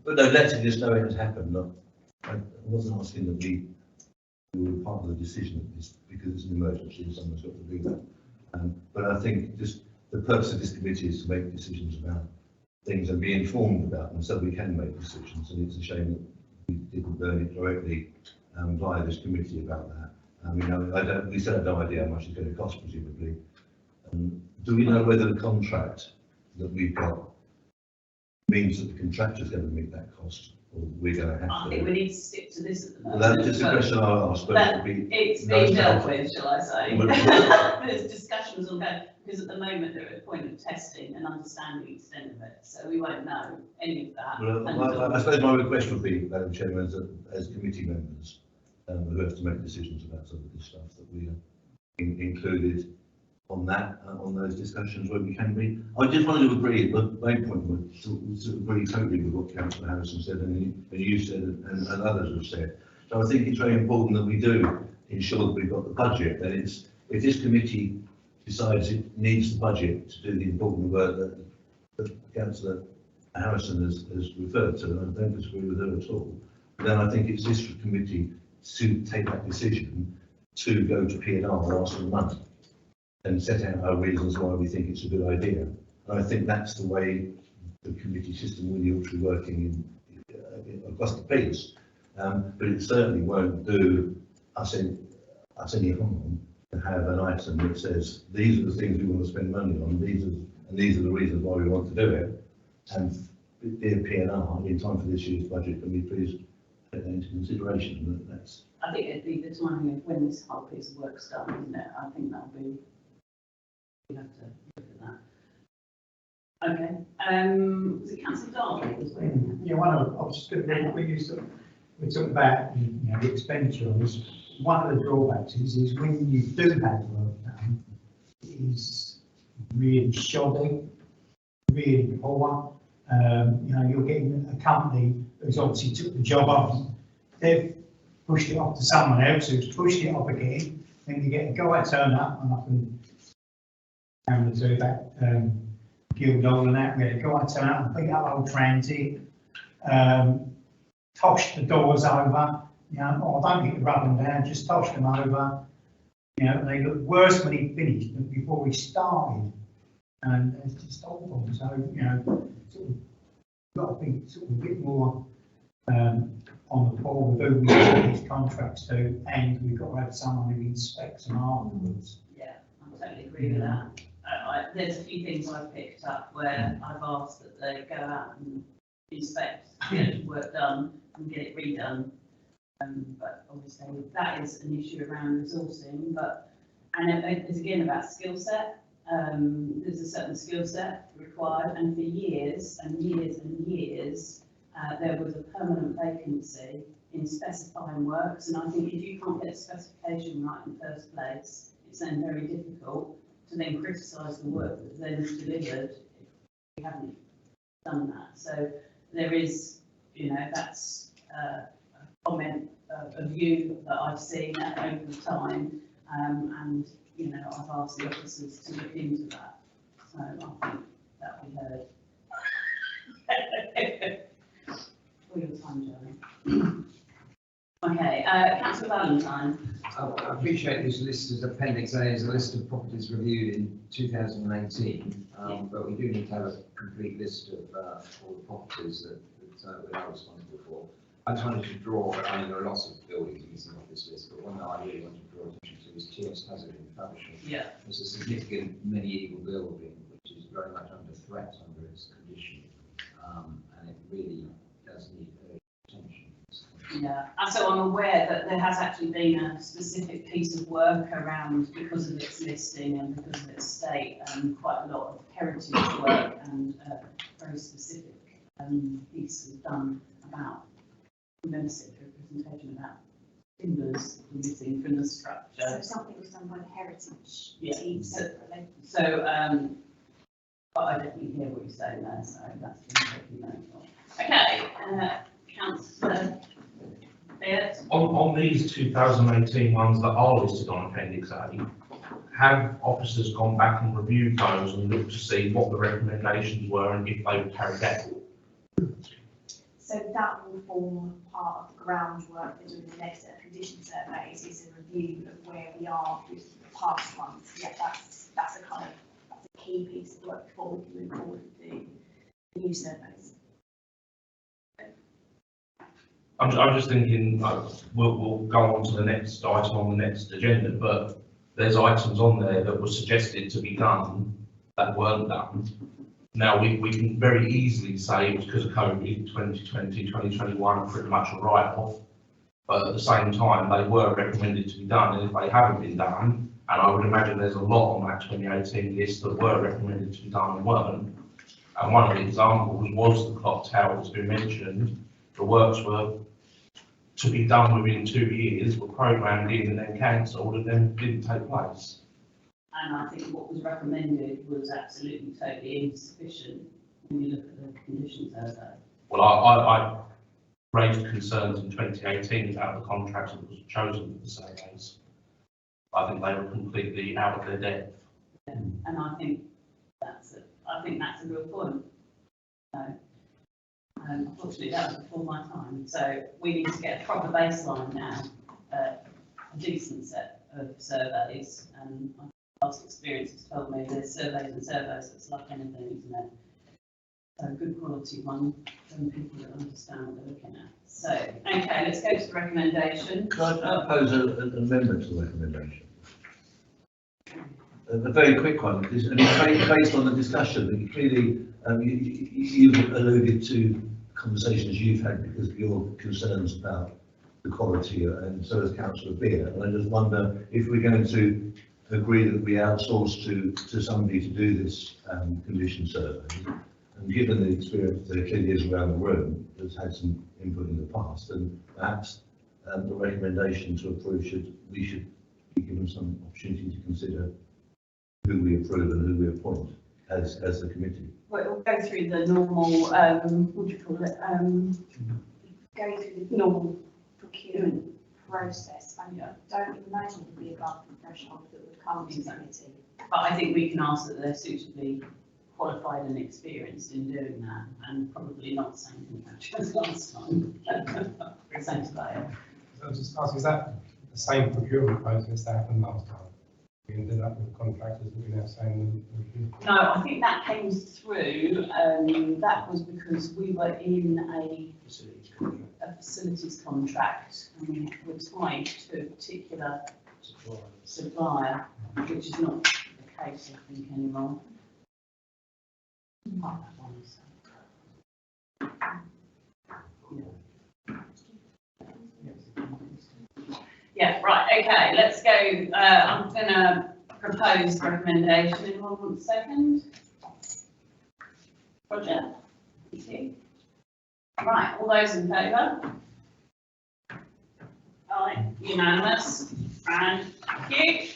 But no, letting us know it has happened. I wasn't asking that we were part of the decision of this because it's an emergency and someone's got to do that. But I think just the purpose of this committee is to make decisions about things and be informed about them so we can make decisions. And it's a shame that we didn't learn it directly via this committee about that. I mean, we still have no idea how much it's going to cost, presumably. Do we know whether the contract that we've got means that the contractor is going to meet that cost, or we're going to have to? I think we need to stick to this at the moment. Well, that's just a question I'll ask, but it would be it's nice being to dealt have- with, shall I say? There's discussions ongoing, because at the moment they're at a point of testing and understanding the extent of it, so we won't know any of that. Well, I suppose my request would be, Madam Chairman, as committee members who have to make decisions about some of this stuff, that we are included on that, on those discussions where we can be. I just wanted to agree, but my point was to agree totally with what Councillor Harrison said and you said and others have said. So I think it's very important that we do ensure that we've got the budget. That it's, if this committee decides it needs the budget to do the important work that Councillor Harrison has referred to, and I don't disagree with her at all, then I think it's this committee to take that decision to go to P&R and ask for money and set out our reasons why we think it's a good idea. And I think that's the way the committee system really ought to be working across the piece. But it certainly won't do us any harm to have an item that says these are the things we want to spend money on, these are the reasons why we want to do it. And dear P&R, in time for this year's budget, can we please take that into consideration? That's. I think it'd be the timing of when this whole piece of work's done, isn't it? I think that'll be. We have to look at that. Okay. Was it Councillor Darby as well? Yeah, one of, I was just going to we talked about the expenditure on this. One of the drawbacks is when you do have work done, it is really shoddy, really poor. You're getting a company who's obviously took the job on, they've pushed it off to someone else who's pushed it off again, then you get a guy turn up, and I can camera to that Guildhall and that, we had a guy turn up and beat up old transit, toshed the doors over, I don't need to rub them down, just toshed them over, they look worse when he finished than before he started, and it's just awful. So, sort of got to be sort of a bit more on the ball with who we give these contracts to, and we've got to have someone who inspects them afterwards. Yeah, I'm totally agree with that. There's a few things I've picked up where I've asked that they go out and inspect, get the work done and get it redone. But obviously that is an issue around resourcing, and it's again about skill set. There's a certain skill set required, and for years and years and years, there was a permanent vacancy in specifying works, and I think if you can't get specification right in the first place, it's then very difficult to then criticise the work that's then delivered if we haven't done that. So there is, that's a comment, a view that I've seen over the time, and I've asked the officers to look into that. So I think that will be heard. For your time, Joey. Okay, Councillor Valentine. I appreciate this list as Appendix A is a list of properties reviewed in 2018, but we do need to have a complete list of all the properties that we are responsible for. I just wanted to draw, there are lots of buildings missing off this list, but one that I really want to draw attention to is T.S. Hazard in Faversham. Yeah. It's a significant medieval building which is very much under threat under its condition, and it really does need urgent attention. Yeah, so I'm aware that there has actually been a specific piece of work around, because of its listing and because of its state, quite a lot of heritage work and very specific pieces done about representation about timbers missing from the structure. So something was done by the heritage team separately. So, but I definitely hear what you're saying there, so that's been taken note of. Okay, Councillor Beard. On these 2018 ones that are listed on Appendix A, have officers gone back and reviewed those and looked to see what the recommendations were and if they were carried out? So that will form part of the groundwork for doing the next set of condition surveys, is a review of where we are with the past ones. Yeah, that's a key piece of work before we can move forward with the new surveys. I'm just thinking we'll go on to the next item on the next agenda, but there's items on there that were suggested to be done that weren't done. Now, we can very easily say it was because of COVID, 2020, 2021 are pretty much a write-off, but at the same time, they were recommended to be done, and if they haven't been done, and I would imagine there's a lot on that 2018 list that were recommended to be done and weren't, and one of the examples was the clock tower that's been mentioned. The works were to be done within 2 years, were programmed in and then cancelled and then didn't take place. And I think what was recommended was absolutely totally insufficient when you look at the condition survey. Well, I raised concerns in 2018 about the contractor that was chosen for the surveys. I think they were completely out of their depth. Yeah. And I think that's a real point. So, unfortunately, that was before my time. So we need to get a proper baseline now, a decent set of surveys. And past experience has told me there's surveys and surveys, it's like anything, isn't it? So a good quality one from people that understand what they're looking at. So, okay, let's go to the recommendation. Could I propose an amendment to the recommendation? A very quick one, because based on the discussion, but clearly you've alluded to conversations you've had because of your concerns about the quality, and so has Councillor Beer. And I just wonder if we're going to agree that we outsource to somebody to do this condition survey, and given the experience there clearly is around the room that's had some input in the past, and perhaps the recommendation to approve we should be given some opportunity to consider who we approve and who we appoint as the committee. Well, we'll go through the normal, what do you call it? Going through the normal procurement process, and I don't imagine it would be above the threshold that would come to the committee. But I think we can ask that they're suitably qualified and experienced in doing that, and probably not the same thing as last time. Same surveyor. So I was just asking, is that the same procurement process that happened last time? We ended up with contractors that we're now saying No, I think that came through. That was because we were in a facilities contract, and we were tied to a particular supplier, which is not case, I think, anymore. Oh, that one is- Yeah, right, okay, let's go. I'm going to propose the recommendation in 1 second. Roger? Thank you. Right, all those in favour? Aye, unanimous. And thank you.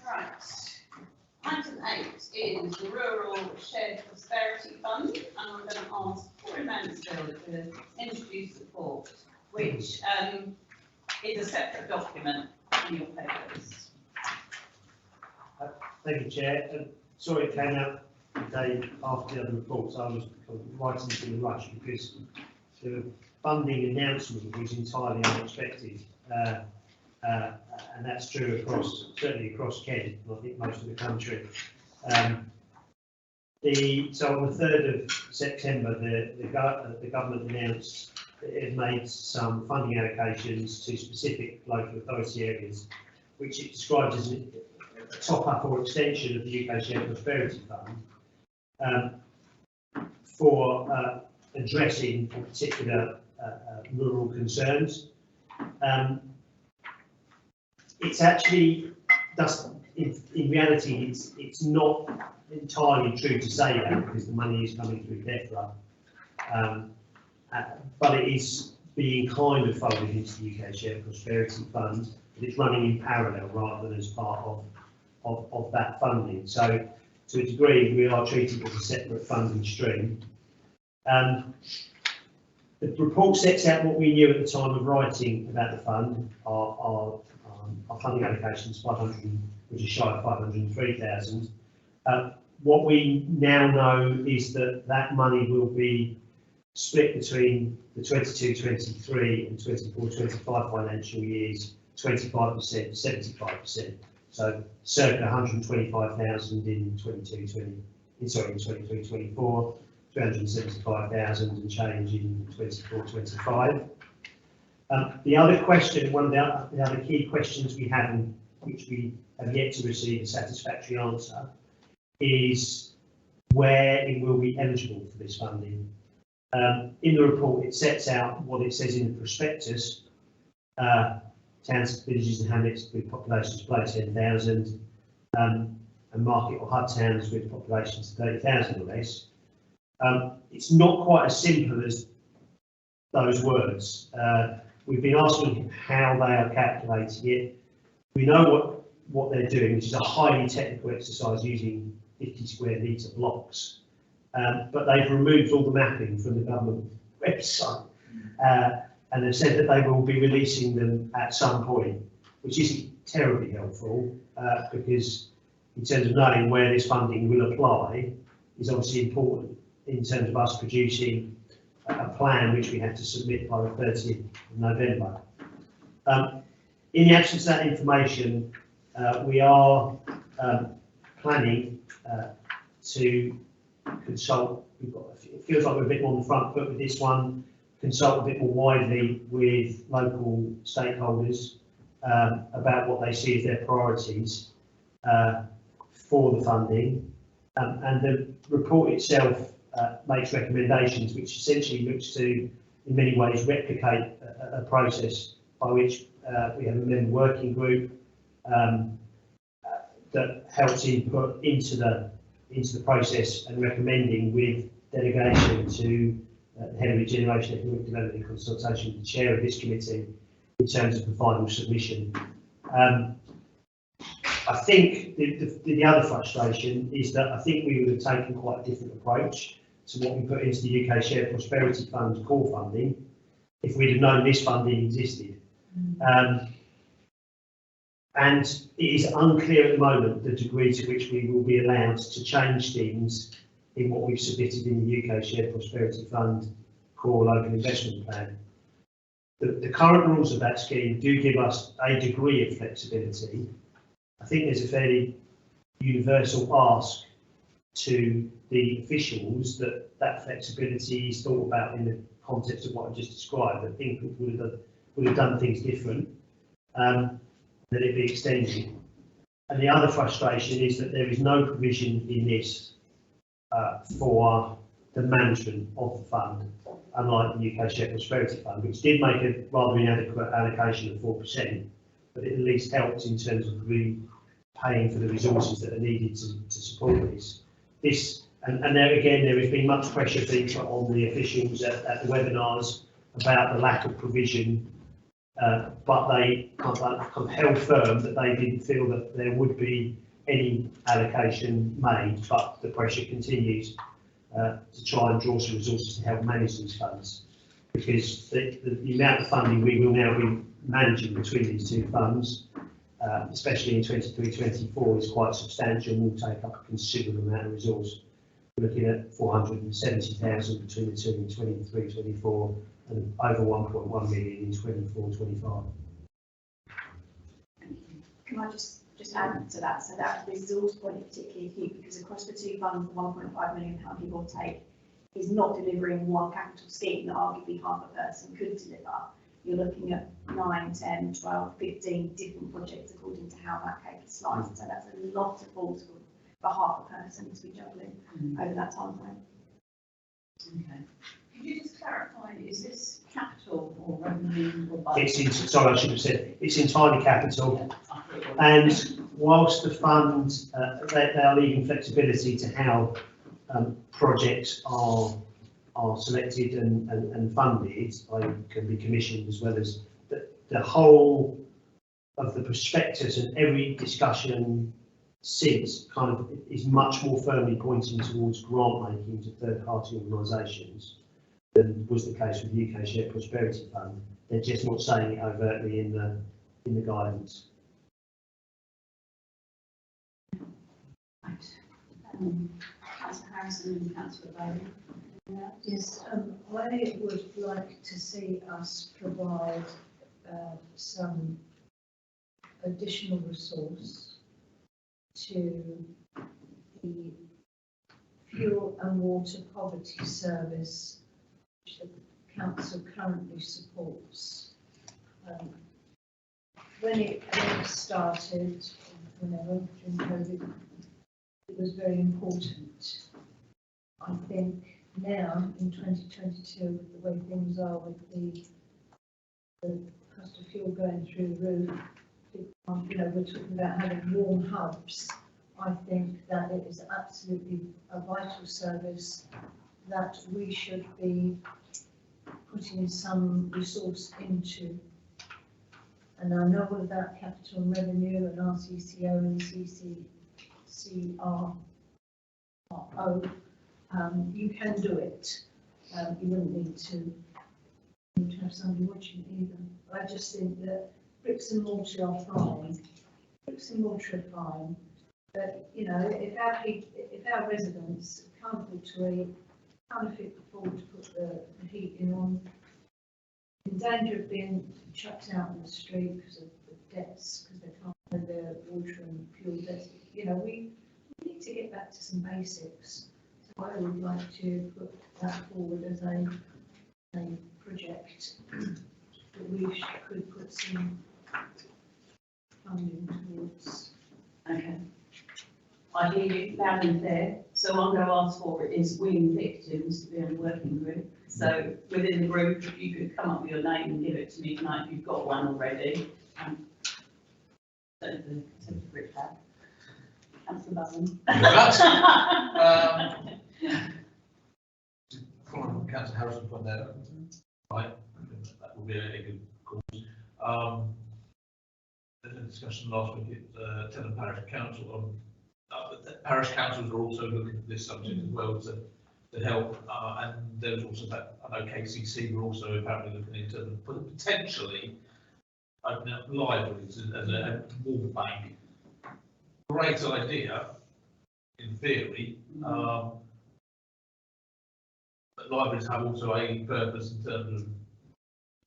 Right. Item 8 is the Rural Shared Prosperity Fund, and I'm going to ask Corey Mansfield to introduce the report, which is a separate document in your papers. Thank you, Chair. Sorry it came out the day after the other reports. I was writing to the rush because the funding announcement was entirely unexpected. And that's true across, certainly across Kent, and I think most of the country. So on the 3rd of September, the government announced that it had made some funding allocations to specific local authority areas, which it described as a top-up or extension of the UK Shared Prosperity Fund for addressing particular rural concerns. It's actually, in reality, it's not entirely true to say that because the money is coming through DEFRA, but it is being kind of folded into the UK Shared Prosperity Fund, but it's running in parallel rather than as part of that funding. So to a degree, we are treated as a separate funding stream. The report sets out what we knew at the time of writing about the fund. Our funding allocations, 500, which is shy of 503,000. What we now know is that that money will be split between the 22-23 and 24-25 financial years, 25%, 75%. So circa 125,000 in 23-24, 375,000 and change in 24-25. The other question, one of the other key questions we have, which we have yet to receive a satisfactory answer, is where it will be eligible for this funding. In the report, it sets out what it says in the prospectus: towns, villages and hamlets with populations below 10,000, and market or hub towns with populations of 30,000 or less. It's not quite as simple as those words. We've been asking how they are calculating it. We know what they're doing, which is a highly technical exercise using 50 square metre blocks. But they've removed all the mapping from the government website. And they've said that they will be releasing them at some point, which isn't terribly helpful because in terms of knowing where this funding will apply is obviously important in terms of us producing a plan which we have to submit by the 30th of November. In the absence of that information, we are planning to consult. It feels like we're a bit more on the front foot with this one. Consult a bit more widely with local stakeholders about what they see as their priorities for the funding, and the report itself makes recommendations which essentially looks to, in many ways, replicate a process by which we have a member working group that helps input into the process and recommending with delegation to the head of Regeneration, Economic Development and consultation with the chair of this committee in terms of the final submission. I think the other frustration is that I think we would have taken quite a different approach to what we put into the UK Shared Prosperity Fund core funding if we'd have known this funding existed. And it is unclear at the moment the degree to which we will be allowed to change things in what we've submitted in the UK Shared Prosperity Fund core local investment plan. The current rules of that scheme do give us a degree of flexibility. I think there's a fairly universal ask to the officials that flexibility is thought about in the context of what I just described, that people would have done things different, that it be extended. And the other frustration is that there is no provision in this for the management of the fund, unlike the UK Shared Prosperity Fund, which did make a rather inadequate allocation of 4%, but it at least helped in terms of paying for the resources that are needed to support this. And there again, there has been much pressure being put on the officials at the webinars about the lack of provision, but they kind of held firm that they didn't feel that there would be any allocation made, but the pressure continues to try and draw some resources to help manage these funds, because the amount of funding we will now be managing between these two funds, especially in 23-24, is quite substantial and will take up a considerable amount of resource. We're looking at 470,000 between the two in 23-24 and over 1.1 million in 24-25. Can I just add to that? So that resource point particularly acute because across the two funds, the £1.5 million give or take is not delivering one capital scheme that arguably half a person could deliver. You're looking at 9, 10, 12, 15 different projects according to how that cake is sliced. So that's a lot of balls for half a person to be juggling over that time frame. Okay. Could you just clarify, is this capital or revenue or budget? Sorry, I should have said, it's entirely capital. And whilst the fund, they are leaving flexibility to how projects are selected and funded, can be commissioned, as well as the whole of the prospectus and every discussion since kind of is much more firmly pointing towards grant making to third-party organisations than was the case with the UK Shared Prosperity Fund. They're just not saying it overtly in the guidance. Councillor Harrison and Councillor Bowden. Yes, I would like to see us provide some additional resource to the fuel and water poverty service which the council currently supports. When it started, whenever during COVID, it was very important. I think now in 2022, with the way things are, with the cost of fuel going through the roof, we're talking about having warm hubs. I think that it is absolutely a vital service that we should be putting some resource into. And I know about capital and revenue and RCCO and CCRO. You can do it. You wouldn't need to have somebody watching either. I just think that bricks and mortar are fine. Bricks and mortar are fine. But if our residents can't afford to eat, can't afford to put the heating on, in danger of being chucked out in the street because of the debts, because they can't pay their water and fuel debts, we need to get back to some basics. So I would like to put that forward as a project that we could put some funding towards. Okay. I hear you loud and clear. So what I'm going to ask for is willing victims to be on the working group. So within the group, if you could come up with your name and give it to me tonight if you've got one already. The Conservative have. Councillor Button. Following on Councillor Harrison's point there, right, that would be a good cause. There's a discussion last week at Tennant Parish Council on parish councils are also looking at this subject as well to help, and there's also that, I know KCC were also apparently looking into potentially opening up libraries as a water bank. Great idea, in theory, but libraries have also a purpose in terms of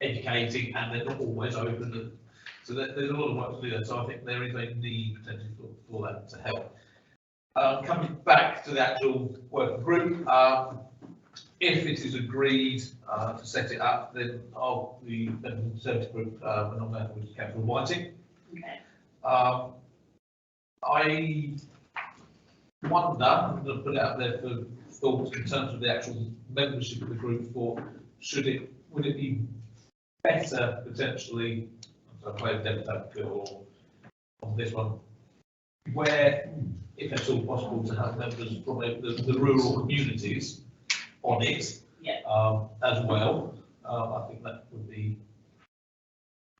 educating, and they're not always open. So there's a lot of work to do there. So I think there is a need potentially for that to help. Coming back to the actual working group, if it is agreed to set it up, then the Conservative group will nominate with Councillor Whiting. Okay. I wonder, I'm going to put it out there for thoughts in terms of the actual membership of the group. Would it be better potentially, so I play a devil's advocate or on this one, where, if at all possible, to have members from the rural communities on it, yeah, as well. I think that would be,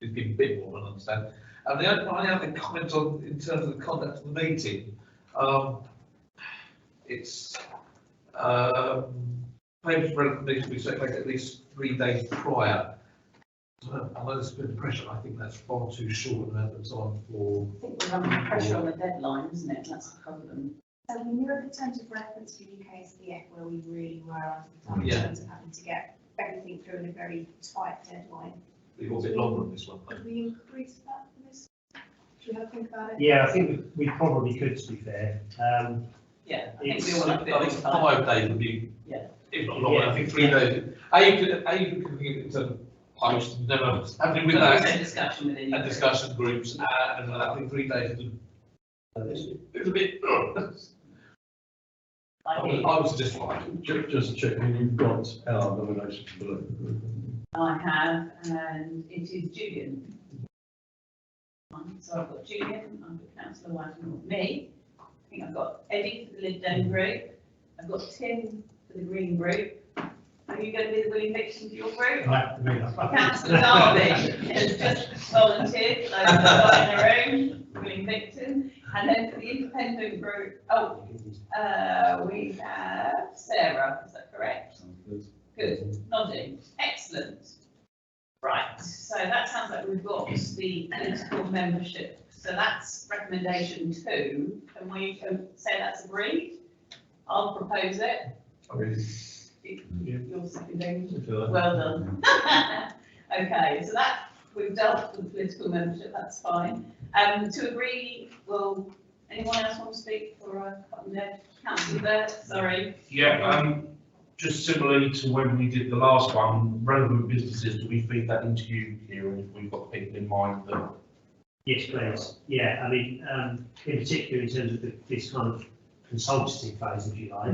give a bit more of an understanding. And the only other comment on, in terms of the conduct of the meeting, it's, papers relevant needs to be circulated at least 3 days prior. I know there's been pressure, I think that's far too short an amount of time for. I think we're under pressure on the deadline, isn't it? That's the problem. So we mirror the terms of reference for UKSDF where we really were under the time in Yeah. terms of having to get everything through in a very tight deadline. We've got a bit longer on this one. Could we increase that for this? Should we have a think about it? Yeah, I think we probably could, to be fair. Yeah, I think It's- we all have a bit I think of time. 5 days would be, Yeah. if not longer, Yeah. I think 3 days. You can think in terms of post, never happening with But we that, said discussion within. and discussion groups, and I think 3 days is a bit. I would suggest 5. Just checking, you've got our nomination for the group. I have, and it is Julian. So I've got Julian, I've got Councillor Whiting, me. I think I've got Eddie for the Lib Dem group. I've got Tim for the Green group. Are you going to be the willing victim to your group? Councillor Darby has just volunteered, so they've got in their own willing victim. And then for the independent group, we have Sarah, is that correct? Good, nodding, excellent. Right, so that sounds like we've got the political membership. So that's recommendation 2. Can we say that's agreed? I'll propose it. You're seconding. Well done. Okay, so that we've dealt with the political membership, that's fine. To agree, will anyone else want to speak for Councillor Burt? Sorry. Yeah, just similarly to when we did the last one, relevant businesses, do we feed that into you here, and if we've got people in mind that? Yes, please. Yeah, I mean, in particular in terms of this kind of consultative phase, if you like,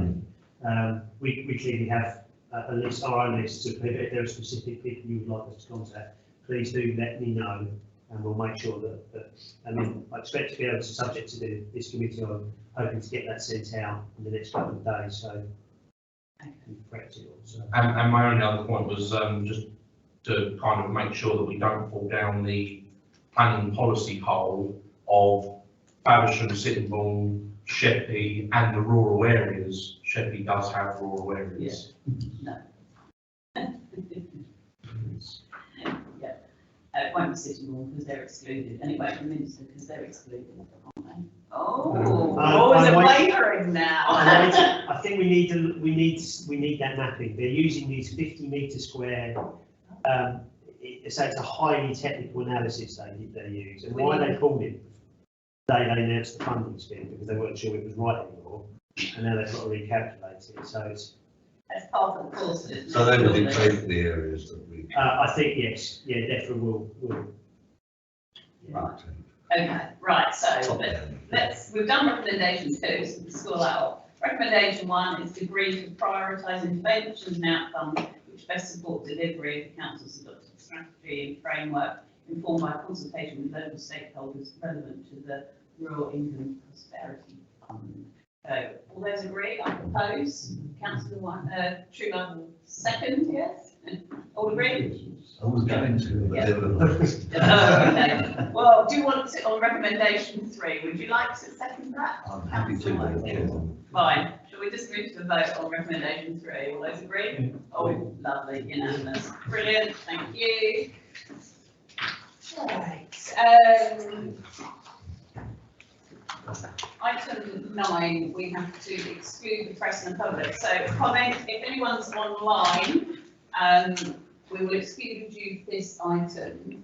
we clearly have a list, our own lists of people. If there are specific people you would like us to contact, please do let me know, and we'll make sure that I mean, I expect to be able to, subject to this committee, I'm hoping to get that sent out in the next couple of days, so we've prepped it all. So. And my only other point was just to kind of make sure that we don't fall down the planning policy hole of Faversham, Sittingbourne, Sheppey and the rural areas. Sheppey does have rural areas. No. It won't be Sittingbourne because they're excluded, and it won't be Minster because they're excluded, aren't they? Oh, is it wavering now? I think we need that mapping. They're using these 50-metre square. So it's a highly technical analysis they use, and why they called it. They announced the funding scheme because they weren't sure it was right anymore, and now they've got to recalculate it. So it's. That's part of the course. So they will dictate the areas that we. I think yes, yeah, DEFRA will. Right. Okay. Right. So we've done recommendation 2, so we score that off. Recommendation 1 is to agree to prioritise interventions and outcomes which best support delivery of the council's adopted strategy and framework, informed by consultation with local stakeholders relevant to the Rural England Prosperity Fund. So all those agree? I propose. Councillor Truelove will second. Yes. All agree? I was going to, but Yeah. they were not. Okay. Well, do you want to sit on recommendation 3? Would you like to second that? I'm happy to. Fine. Shall we just move to the vote on recommendation 3? All those agree? Oh, lovely, unanimous. Brilliant, thank you. Right. Item 9, we have to exclude the press and the public. So comment, if anyone's online, we will exclude you this item.